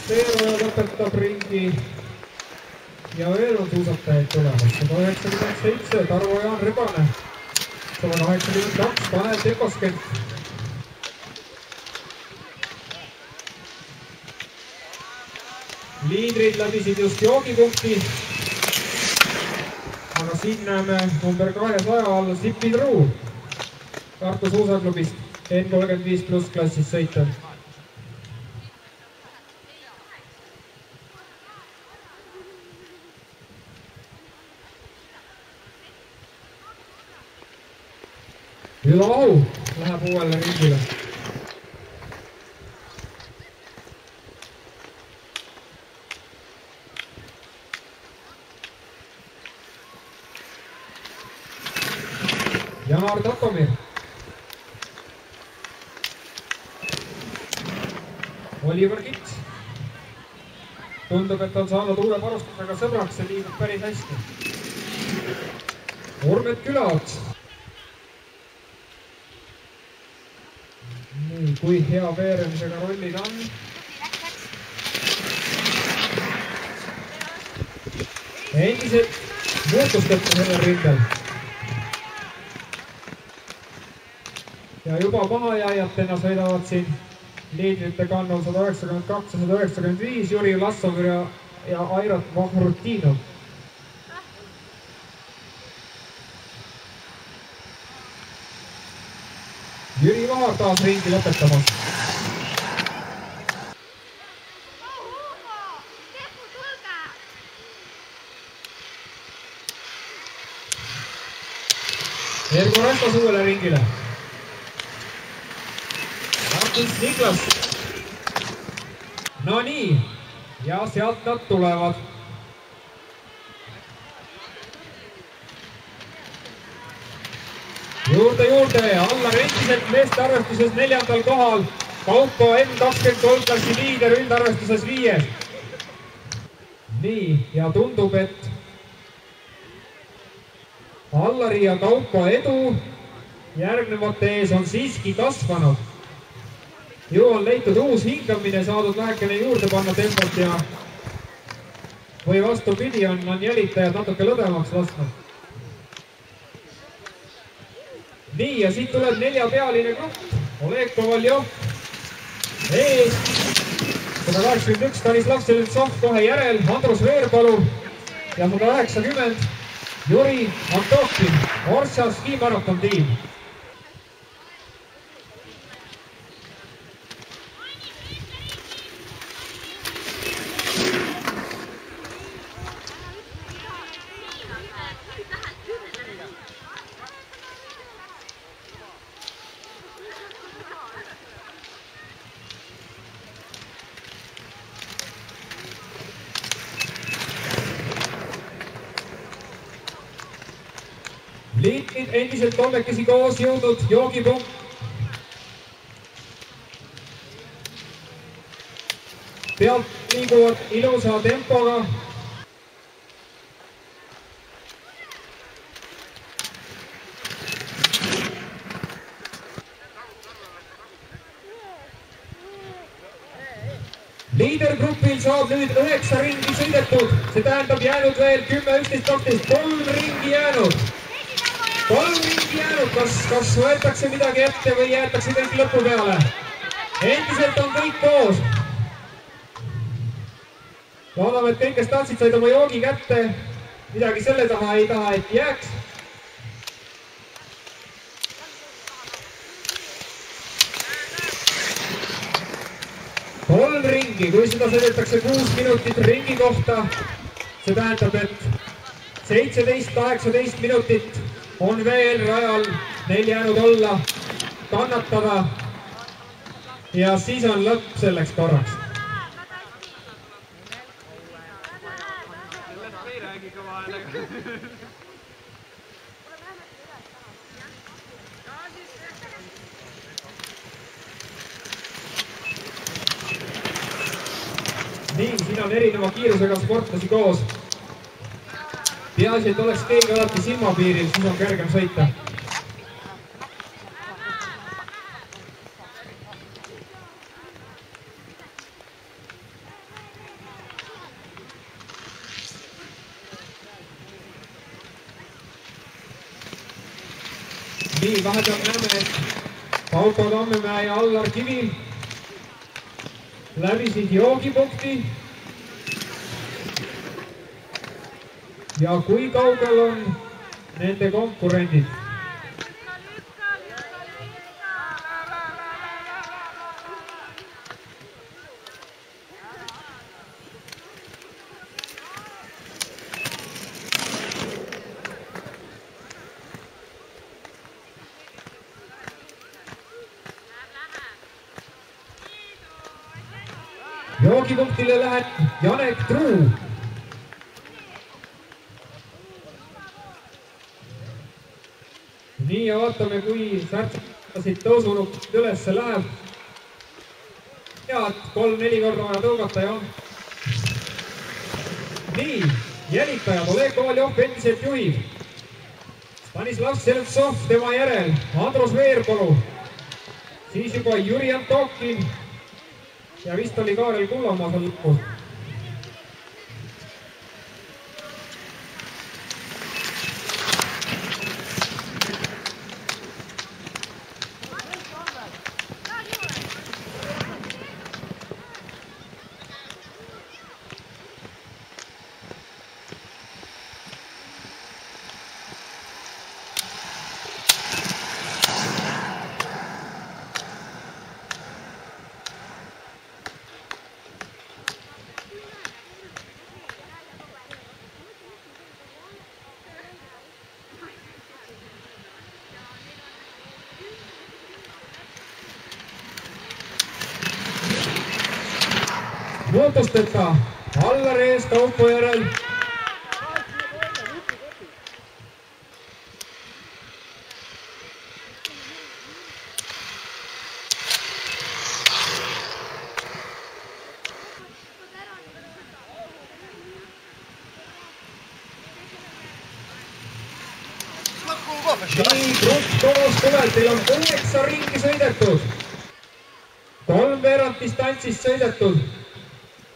S1: Seeroja lõpetab ringi ja veel on suusatajaid tulemas. 197, Tarvo Jaan Rebane. 182, Tanel Teposkent. Liidrid läbisid just joogipunkti. Aga siin näeme number 200 all Sipi Truu Tartu suusaklubist N35 pluss klassis sõita. Ülo Ahu läheb uuele ringile. Janar Tatomir. Oliver Kits. Tundub, et on saanud uue varustusega sõbraks, see liigub päris hästi. Urmet Külaots. Kui hea veeremisega rollid on. Endiselt muutusteta sellel rindel. Ja juba mahajääjatena sõidavad siin liidrite kannul 192 ja 195 Jüri Lassov ja Airat Vahrutinov. Jüri Vahar taas ringi lõpetamas. Ergo Rastas uuele ringile. Martins Niklas. No nii, ja sealt nad tulevad. Juurde, Allar endiselt meeste arvestuses 4. kohal. Kaupo M23 klassi liider üldarvestuses 5. Nii, ja tundub, et Allari ja Kaupo edu järgnevate ees on siiski kasvanud. Ju on leitud uus hingamine, saadud vähekene juurde panna tempot ja või vastupidi on jälitajad natuke lõdvemaks lasknud. Nii, ja siit tuleb 4-pealine grupp. Oleg Kovaljov ees, 181 Stanislav Seltsov kohe järel, Andrus Veerpalu ja 190 Juri Antokin, Orsa ski-maraton tiim. Liitid endiselt kolmekesi koos jõudnud joogipump. Pealt liiguvad ilusa tempoga. Liidergrupil saab nüüd 9 ringi sõidetud, see tähendab jäänud veel 10, 11, 12, 3 ringi jäänud. 3 ringi jäänud, kas võetakse midagi ette või jäetakse kõik lõpu peale? Endiselt on kõik koos. Loodame, et kõik, kes tahtsid, said oma joogi kätte. Midagi selle taha ei taha, et jääks. Kolm ringi, kui seda sõidetakse 6 minutit ringi kohta, see tähendab, et 17-18 minutit on veel rajal neil jäänud olla, kannatada ja siis on lõpp selleks korraks. Nii, siin on erineva kiirusega sportlasi koos. Peaasi, et oleks keegi alati silmapiiril, siis on kergem sõita. Nii, vahepeal näeme, et Kaupo Tammemäe ja Allar Kivi läbisid joogipunkti. Ja kui kaugel on nende konkurendid? Joogipunktile läheb Janek Truu. Nii, ja vaatame, kui särtsasid tõusunukud ülesse läheb. Head 3-4 korda vaja tõugata ja on. Nii, jälitajad, Oleg Kovaljov endiselt juhib. Stanislav Seltsov tema järel, Andrus Veerpalu. Siis juba Juri Antokin. Ja vist oli Kaarel Kullamaa seal lõpus. kaotusteta. Allar ees Kaupo järel. Nii, Grupp koos tuleb, teil on 9 ringi sõidetud. 3 veerand distantsist sõidetud.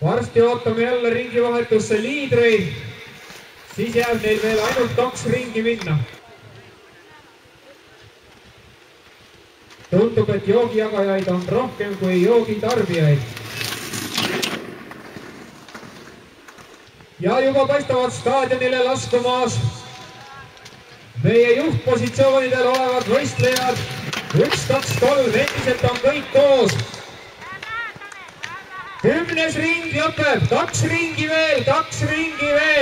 S1: Varsti ootame jälle ringivahetusse liidreid. Siis jääb neil veel ainult 2 ringi minna. Tundub, et joogijagajaid on rohkem kui joogitarbijaid. Ja juba paistavad staadionile laskumaas meie juhtpositsioonidel olevad võistlejad. 1, 2, 3, endiselt on kõik koos. 10. ring lõpeb, 2 ringi veel,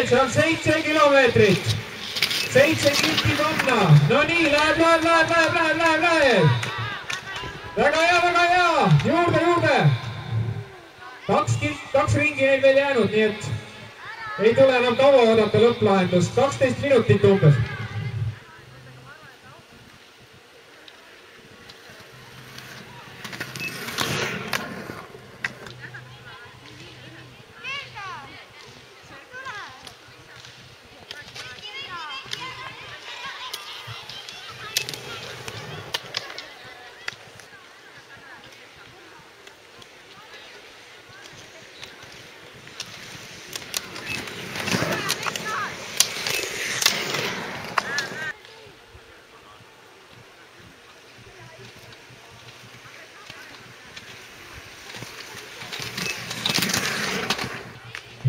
S1: see on 7 kilomeetrit. 7 kilti panna. No nii, läheb. Väga hea, juurde. 2 ringi neil veel jäänud, nii et ei tule enam kaua oodata lõpplahendust. 12 minutit umbes.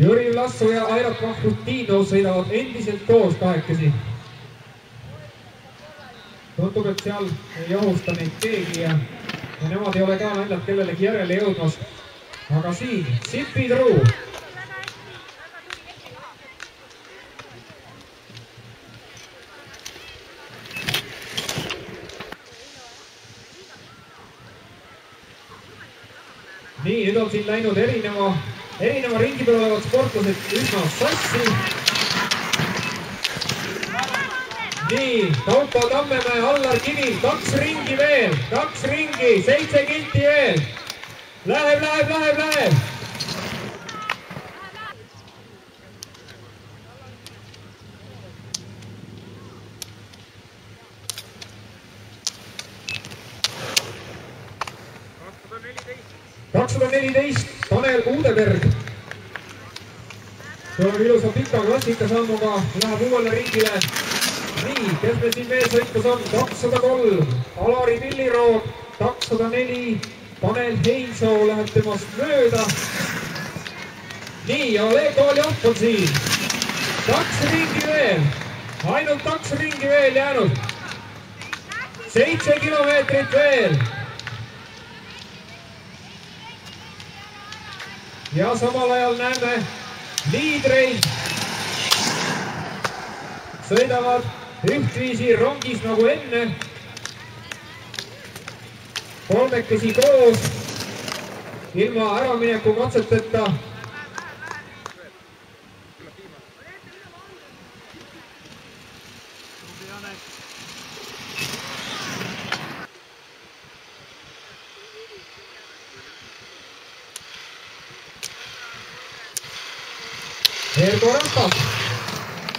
S1: Jüri Vlassu ja Airat Mahmutino sõidavad endiselt koos kahekesi. Tundub, et seal ei ohusta neid keegi ja nemad ei ole ka naljalt kellelegi järele jõudmas. Aga siin, Sipi-Truu. Nii, nüüd on siin läinud erineva ringi peal olevad sportlased üsna sassi. Nii, Kaupo Tammemäe, Allar Kivil, 2 ringi veel, 2 ringi, 7 kilti veel. Läheb. Tanel Uudeberg tuleb ilusa pika klassikasammuga, läheb uuele ringile. Nii, kes me siin veel sõitus on? 203 Alari Villirood, 204 Tanel Heinsoo läheb temast mööda. Nii, ja Oleg Oljov on siin. 2 ringi veel, ainult 2 ringi veel jäänud. 7 kilomeetrit veel. Ja samal ajal näeme liidreid sõidavad ühtviisi rongis nagu enne. 3 koos, ilma äramineku katseteta. Ergo Rampas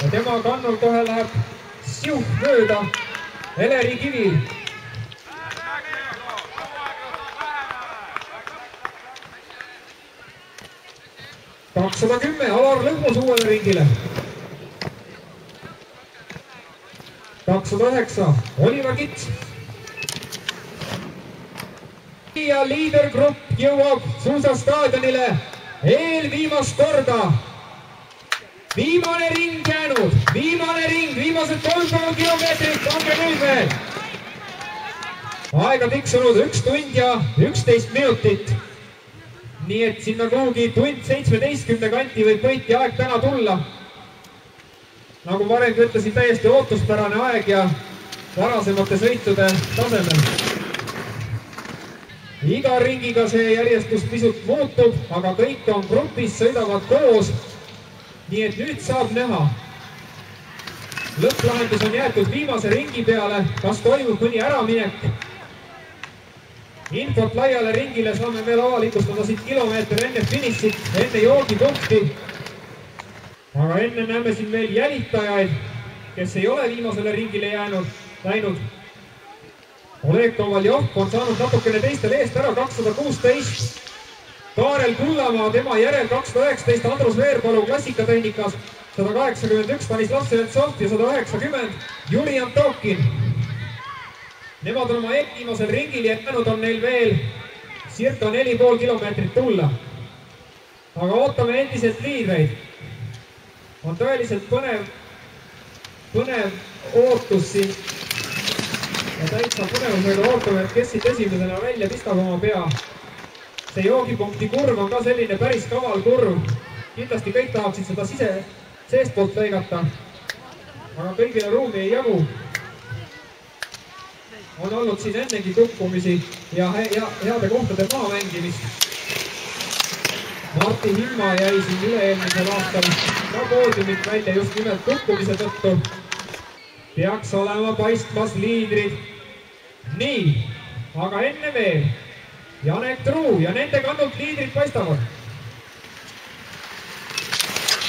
S1: ja tema kannul kohe läheb siuh mööda Eleri Kivil. $210 Alar Lõhmus uuele ringile. 209 Oliver Kits. Ja liidergrupp jõuab suusastaadionile eelviimast korda. Viimane ring jäänud, viimased 3 kilomeetrit onge nüüd veel. Aega tiksunud 1 tund ja 11 minutit. Nii et sinna kuhugi 1:17 kanti võib võitja aeg täna tulla. Nagu varem ütlesin, täiesti ootuspärane aeg ja varasemate sõitude tasemel. iga ringiga see järjestus pisut muutub, aga kõik on grupis, sõidavad koos. nii et nüüd saab näha. lõpplahendus on jäetud viimase ringi peale, kas toimub mõni äraminek. infot laiale ringile saame veel avalikustada siit kilomeeter enne finišit, enne joogipunkti. aga enne näeme siin veel jälitajaid, kes ei ole viimasele ringile läinud. Oleg Kovaljov on saanud natukene teistele eest ära, 216. Kaarel Kullamaa, tema järel 219, Andrus Veerpalu klassikatehnikas, 181, Stanislav Seletsov ja 190, Juri Antokin. Nemad on oma eelviimasel ringil jäänud, on neil veel circa 4,5 kilomeetrit tulla. aga ootame endiselt liidreid. on tõeliselt põnev ootus siin. ja täitsa põnevusega ootame, et kes siit esimesena välja pistab oma pea. see joogipunkti kurv on ka selline päris kaval kurv. kindlasti kõik tahaksid seda seestpoolt lõigata. aga kõigile ruumi ei jagu. on olnud siin ennegi kukkumisi ja heade kohtade maha mängimist. Martti Himma jäi siin üle-eelmisel aastal ka poodiumit välja just nimelt kukkumise tõttu. Peaks olema paistmas liidrid. Nii, aga enne veel Janek Truu ja nende kannult liidrid paistavad.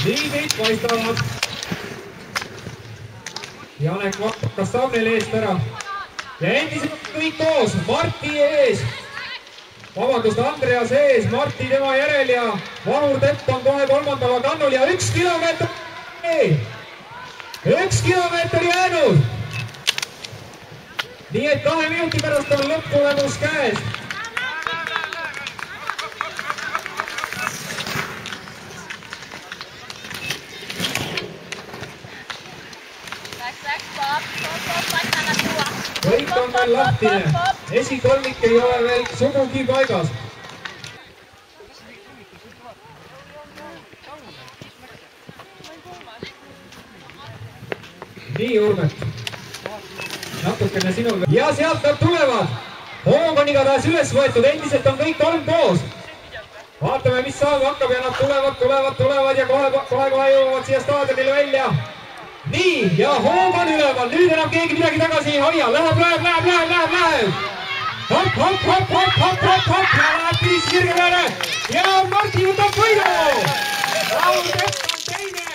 S1: Liidrid paistavad. Janek vaatab, kas saab neil eest ära. Ja endiselt kõik koos, Martti ees. Vabandust, Andreas ees, Martti tema järel ja Vahur Tepp on kohe kolmandava kannul ja 1 kilomeeter. 1 kilomeeter jäänud. Nii et 2 minuti pärast on lõpptulemus käes. Kõik on veel lahtine. Esikolmik ei ole veel sugugi paigas. Nii, Urmet. Natukene sinul. Ja sealt nad tulevad. Hoog on igatahes üles võetud. Endiselt on kõik 3 koos. Vaatame, mis saab hakkab ja nad tulevad ja kohe jõuavad siia staadionile välja. Nii, ja hoog on üleval, nüüd enam keegi midagi tagasi ei hoia, läheb. Hopp, ja läheb piis sirge peale ja Martti võtab võidu. Vahur Tepp on teine,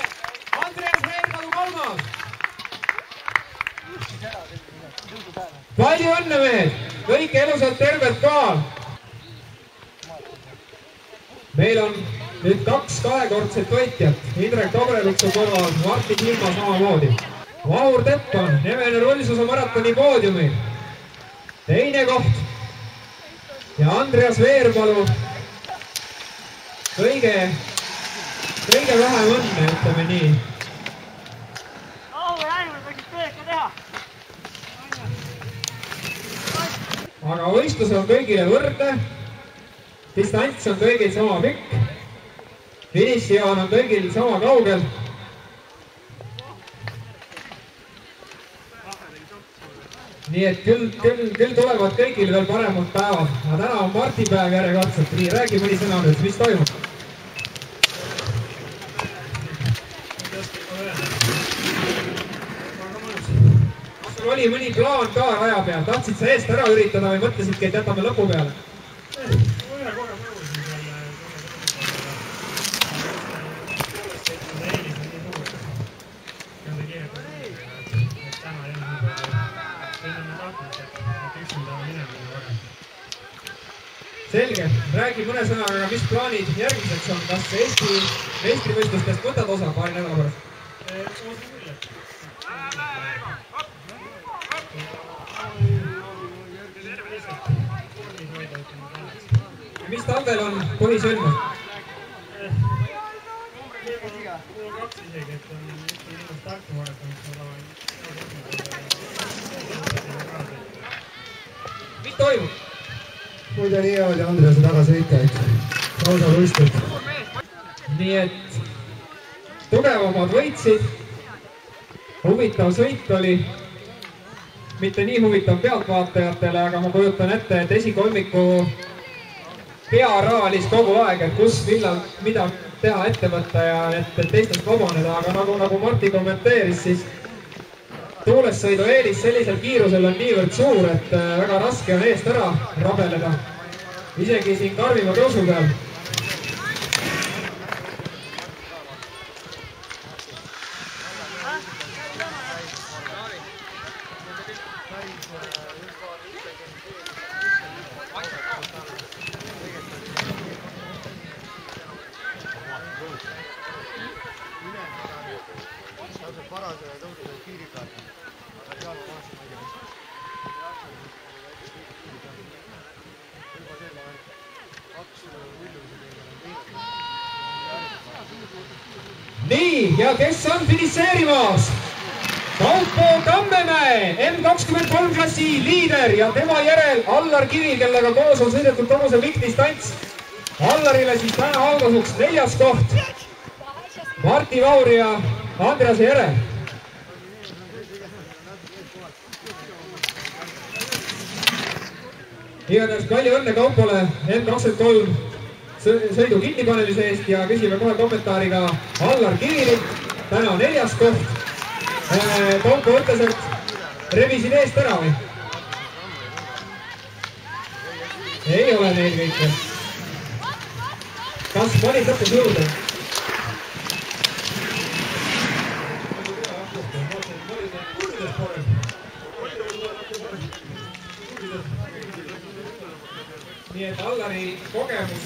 S1: Andreas Veerpalu 3. Palju õnne, mehed, kõik elusalt terved ka. Meil on nüüd 2 kahekordset võitjat, Indrek Dobrelutsu kõrval, Martti Hilma samamoodi. Vahur Tepp on Nevene rulsuse maratoni poodiumil. Teine koht. Ja Andreas Veerpalu kõige vähem õnne, ütleme nii. Aga võistlus on kõigile võrdne. Distants on kõigil sama pikk. Finišijoon on kõigil sama kaugel. Nii et küll tulevad kõigil veel paremad päevad. Aga täna on Marti päev järjekordselt. Nii, räägi mõni sõna nüüd, mis toimub? Kas sul oli mõni plaan ka raja peal? Tahtsid sa eest ära üritada või mõtlesidki, et jätame lõpu peale? Selge, räägi mõne sõnaga, mis plaanid järgmiseks on, kas Eesti meistrivõistlustest võtad osa paari nädala pärast? Mis talvel on põhisõlmus?
S2: Mul on 2 isegi, et on üks Tartu vahetanud.
S1: Mis toimub?
S5: Muide nii oli Andrease tagasõitjaid, lausa võistlud.
S1: Nii et tugevamad võitsid, huvitav sõit oli, mitte nii huvitav pealtvaatajatele, aga ma kujutan ette, et esikolmiku pearaalis kogu aeg, et kus, millal, mida teha, ette võtta ja et teistest vabaneda, aga nagu Martti kommenteeris, siis tuulessõidu eelis sellisel kiirusel on niivõrd suur, et väga raske on eest ära rabeleda. Isegi siin karmima tõusu peal. Nii, ja kes on finišeerimas? Kaupo Tammemäe, M23 klassi liider ja tema järel Allar Kivi, kellega koos on sõidetud kogu see pikk distants. Allarile siis täna augasuks 4. koht. Martti Vauri ja Andrease järel. Igatahes palju õnne Kaupole M23 sõidu kinnipanemise eest ja küsime kohe kommentaariga Allar Kivililt. Täna 4. koht. Kaupo ütles, et revisid eest ära või? Ei ole neil kõik veel. Kas panid lõpus juurde? Nii et Allari kogemus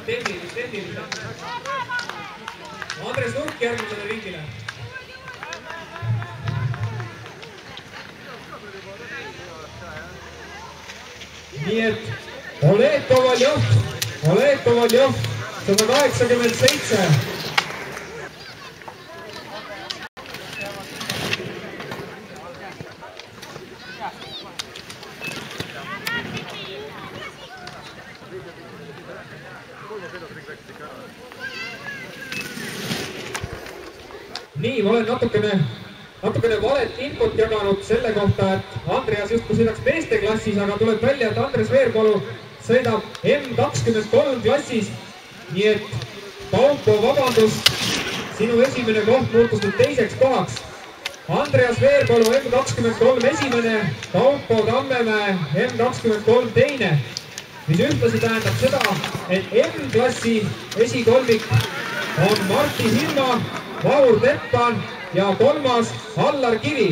S1: tehniline. Andres Nurk järgmisele ringile. Nii et Oleg Kovaljov 187. Nii, ma olen natukene valet infot jaganud selle kohta, et Andreas justkui sõidaks meeste klassis, aga tuleb välja, et Andres Veerpalu sõidab M23 klassis. Nii et Kaupo, vabandust, sinu esimene koht muutus nüüd 2. kohaks. Andreas Veerpalu M23 esimene, Kaupo Tammemäe M23 teine, mis ühtlasi tähendab seda, et M-klassi esikolmik on Martti Silma, Vaur Teppan ja 3. Allar Kivi.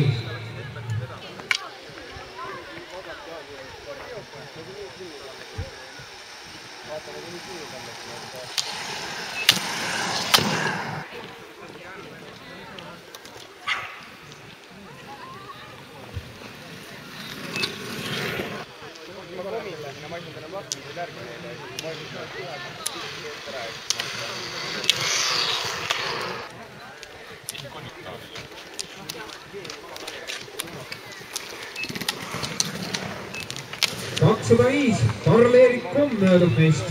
S1: Karl-Erik Kumm möödub meist.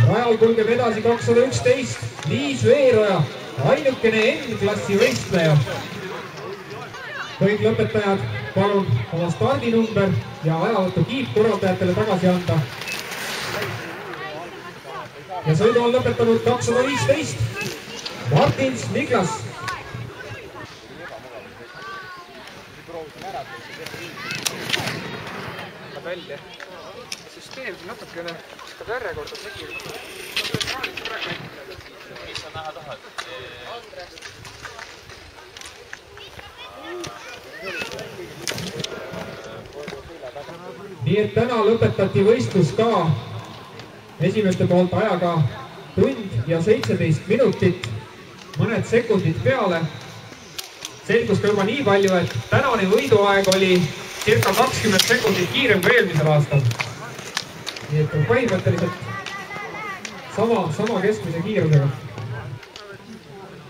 S1: Rajal kulgeb edasi 211 Liis Veeroja, ainukene M-klassi võistleja. Kõik lõpetajad, palun oma stardinumber ja ajavõttu kiipkorraldajatele tagasi anda. Ja sõidu on lõpetanud 215 Martins Niklas.
S2: Välja. Süsteem natukene hakkab järjekorda segi.
S4: Mis sa näha tahad?
S1: Nii et täna lõpetati võistlus ka esimeste poolt ajaga tund ja 17 minutit, mõned sekundid peale. Selgus ka juba nii palju, et tänane võiduaeg oli circa 20 sekundit kiirem kui eelmisel aastal. Nii et põhimõtteliselt sama keskmise kiirusega.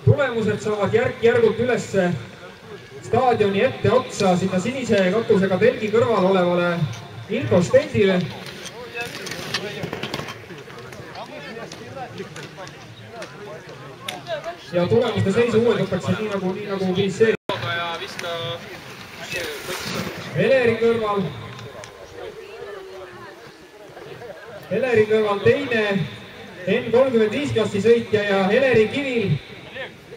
S1: Tulemused saavad järk-järgult ülesse staadioni etteotsa sinna sinise katusega telgi kõrval olevale infostendile. Ja tulemuste seisu uuendatakse nii nagu viis seeri. Heleri kõrval teine N35 klassi sõitja ja Heleri Kivil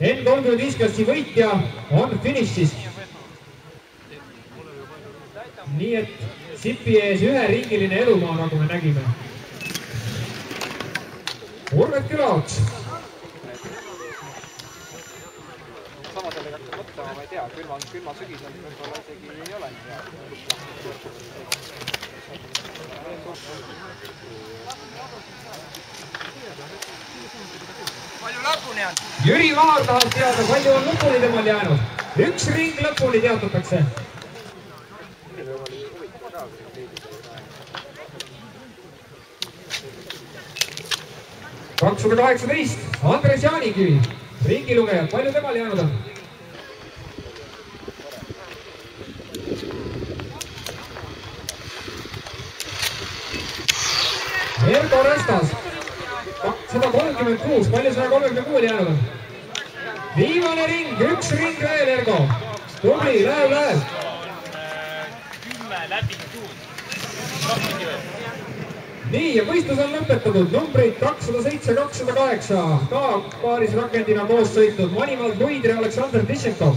S1: N35 klassi võitja on finišis. Nii et Sipi ees üheringiline elumaa, nagu me nägime. Urvet Külaots.
S6: Sama sellega hakkas mõtlema, ma ei tea, külma sügisel võib-olla isegi ei ole nii hea. Palju lõpuni on?
S1: Jüri Vaar tahab teada, palju on lõpuni temal jäänud. Üks ring lõpuni teatatakse. 218 Andres Jaanikivi, ringilugejad, palju temal jäänud on? Ergo Restas 136, palju 136 jäänud on? Viimane ring, üks ring veel, Ergo. Tubli, läheb.
S4: 10 läbi tuud.
S1: Nii, ja võistlus on lõpetatud. Numbrid 207, 208. Ka paaris rakendina koos sõitnud Manimald Luidri ja Aleksandr Tšenkov.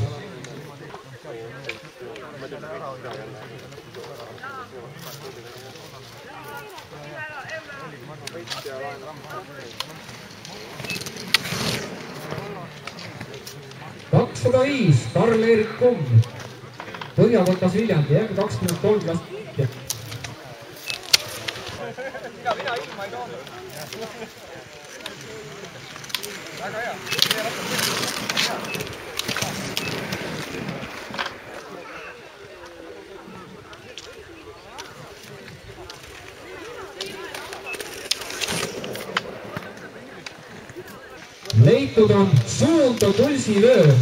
S1: ...205 Karl-Erik Kumm, Põhjakotas Viljandi, M23 klass.
S6: Mina ilma ei toonud. Väga hea.
S1: Leitud on Suunto Tulsivöö.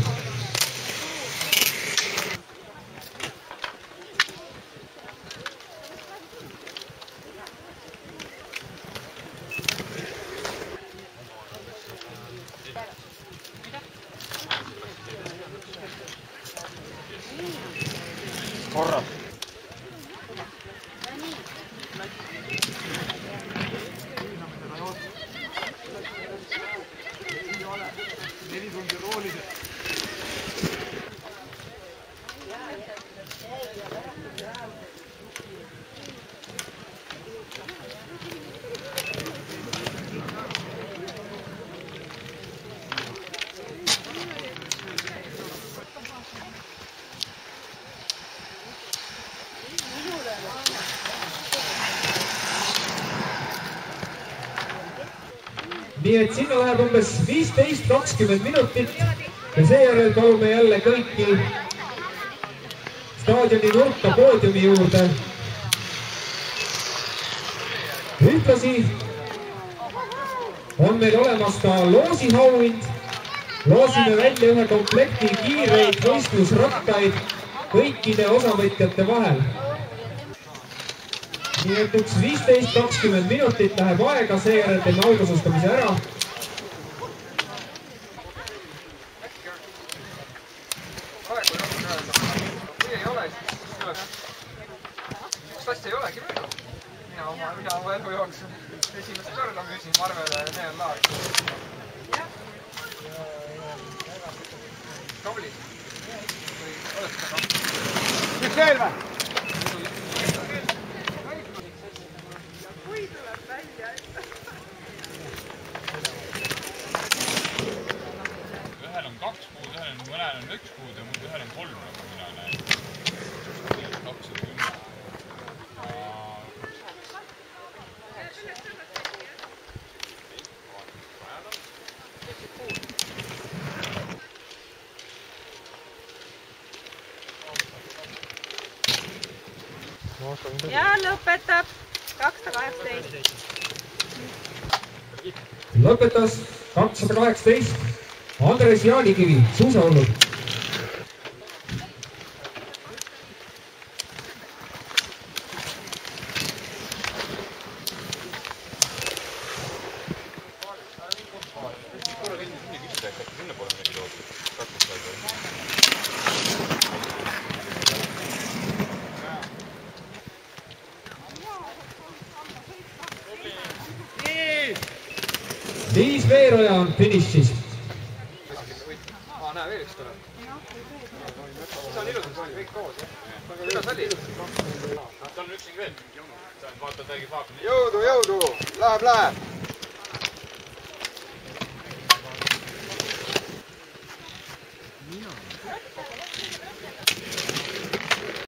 S6: Korra.
S1: Nii et sinna läheb umbes 15-20 minutit ja seejärel palume jälle kõiki staadioni nurka poodiumi juurde. Ühtlasi on meil olemas ka loosiauhind. Loosime välja ühe komplekti kiireid võistlusrattaid kõikide osavõtjate vahel. Nii et üks 15-20 minutit läheb aega, seejärel teeme autasustamise ära.
S6: Kui ei ole, siis tuleb. Üks asja ei olegi mööda. Mina oma elu jooksul esimest korda müüsin Marvele ja need on laag. Tubli. Üks veel või?
S4: Ühel on 2 kuud, mõnel on 1 kuud ja ühel on 3, nagu mina näen. 2 on 10.
S3: Ja lõpetab 218.
S1: lõpetas 218 Andres Jaanikivi, suusahullud. Liis Veeroja on finišis.
S6: Näe veel üks tuleb. See on ilus, kõik koos. Kuidas oli?
S4: Ta on üksigi veel. Vaata, ta tegi vaakuni.
S6: Jõudu, jõudu! Läheb!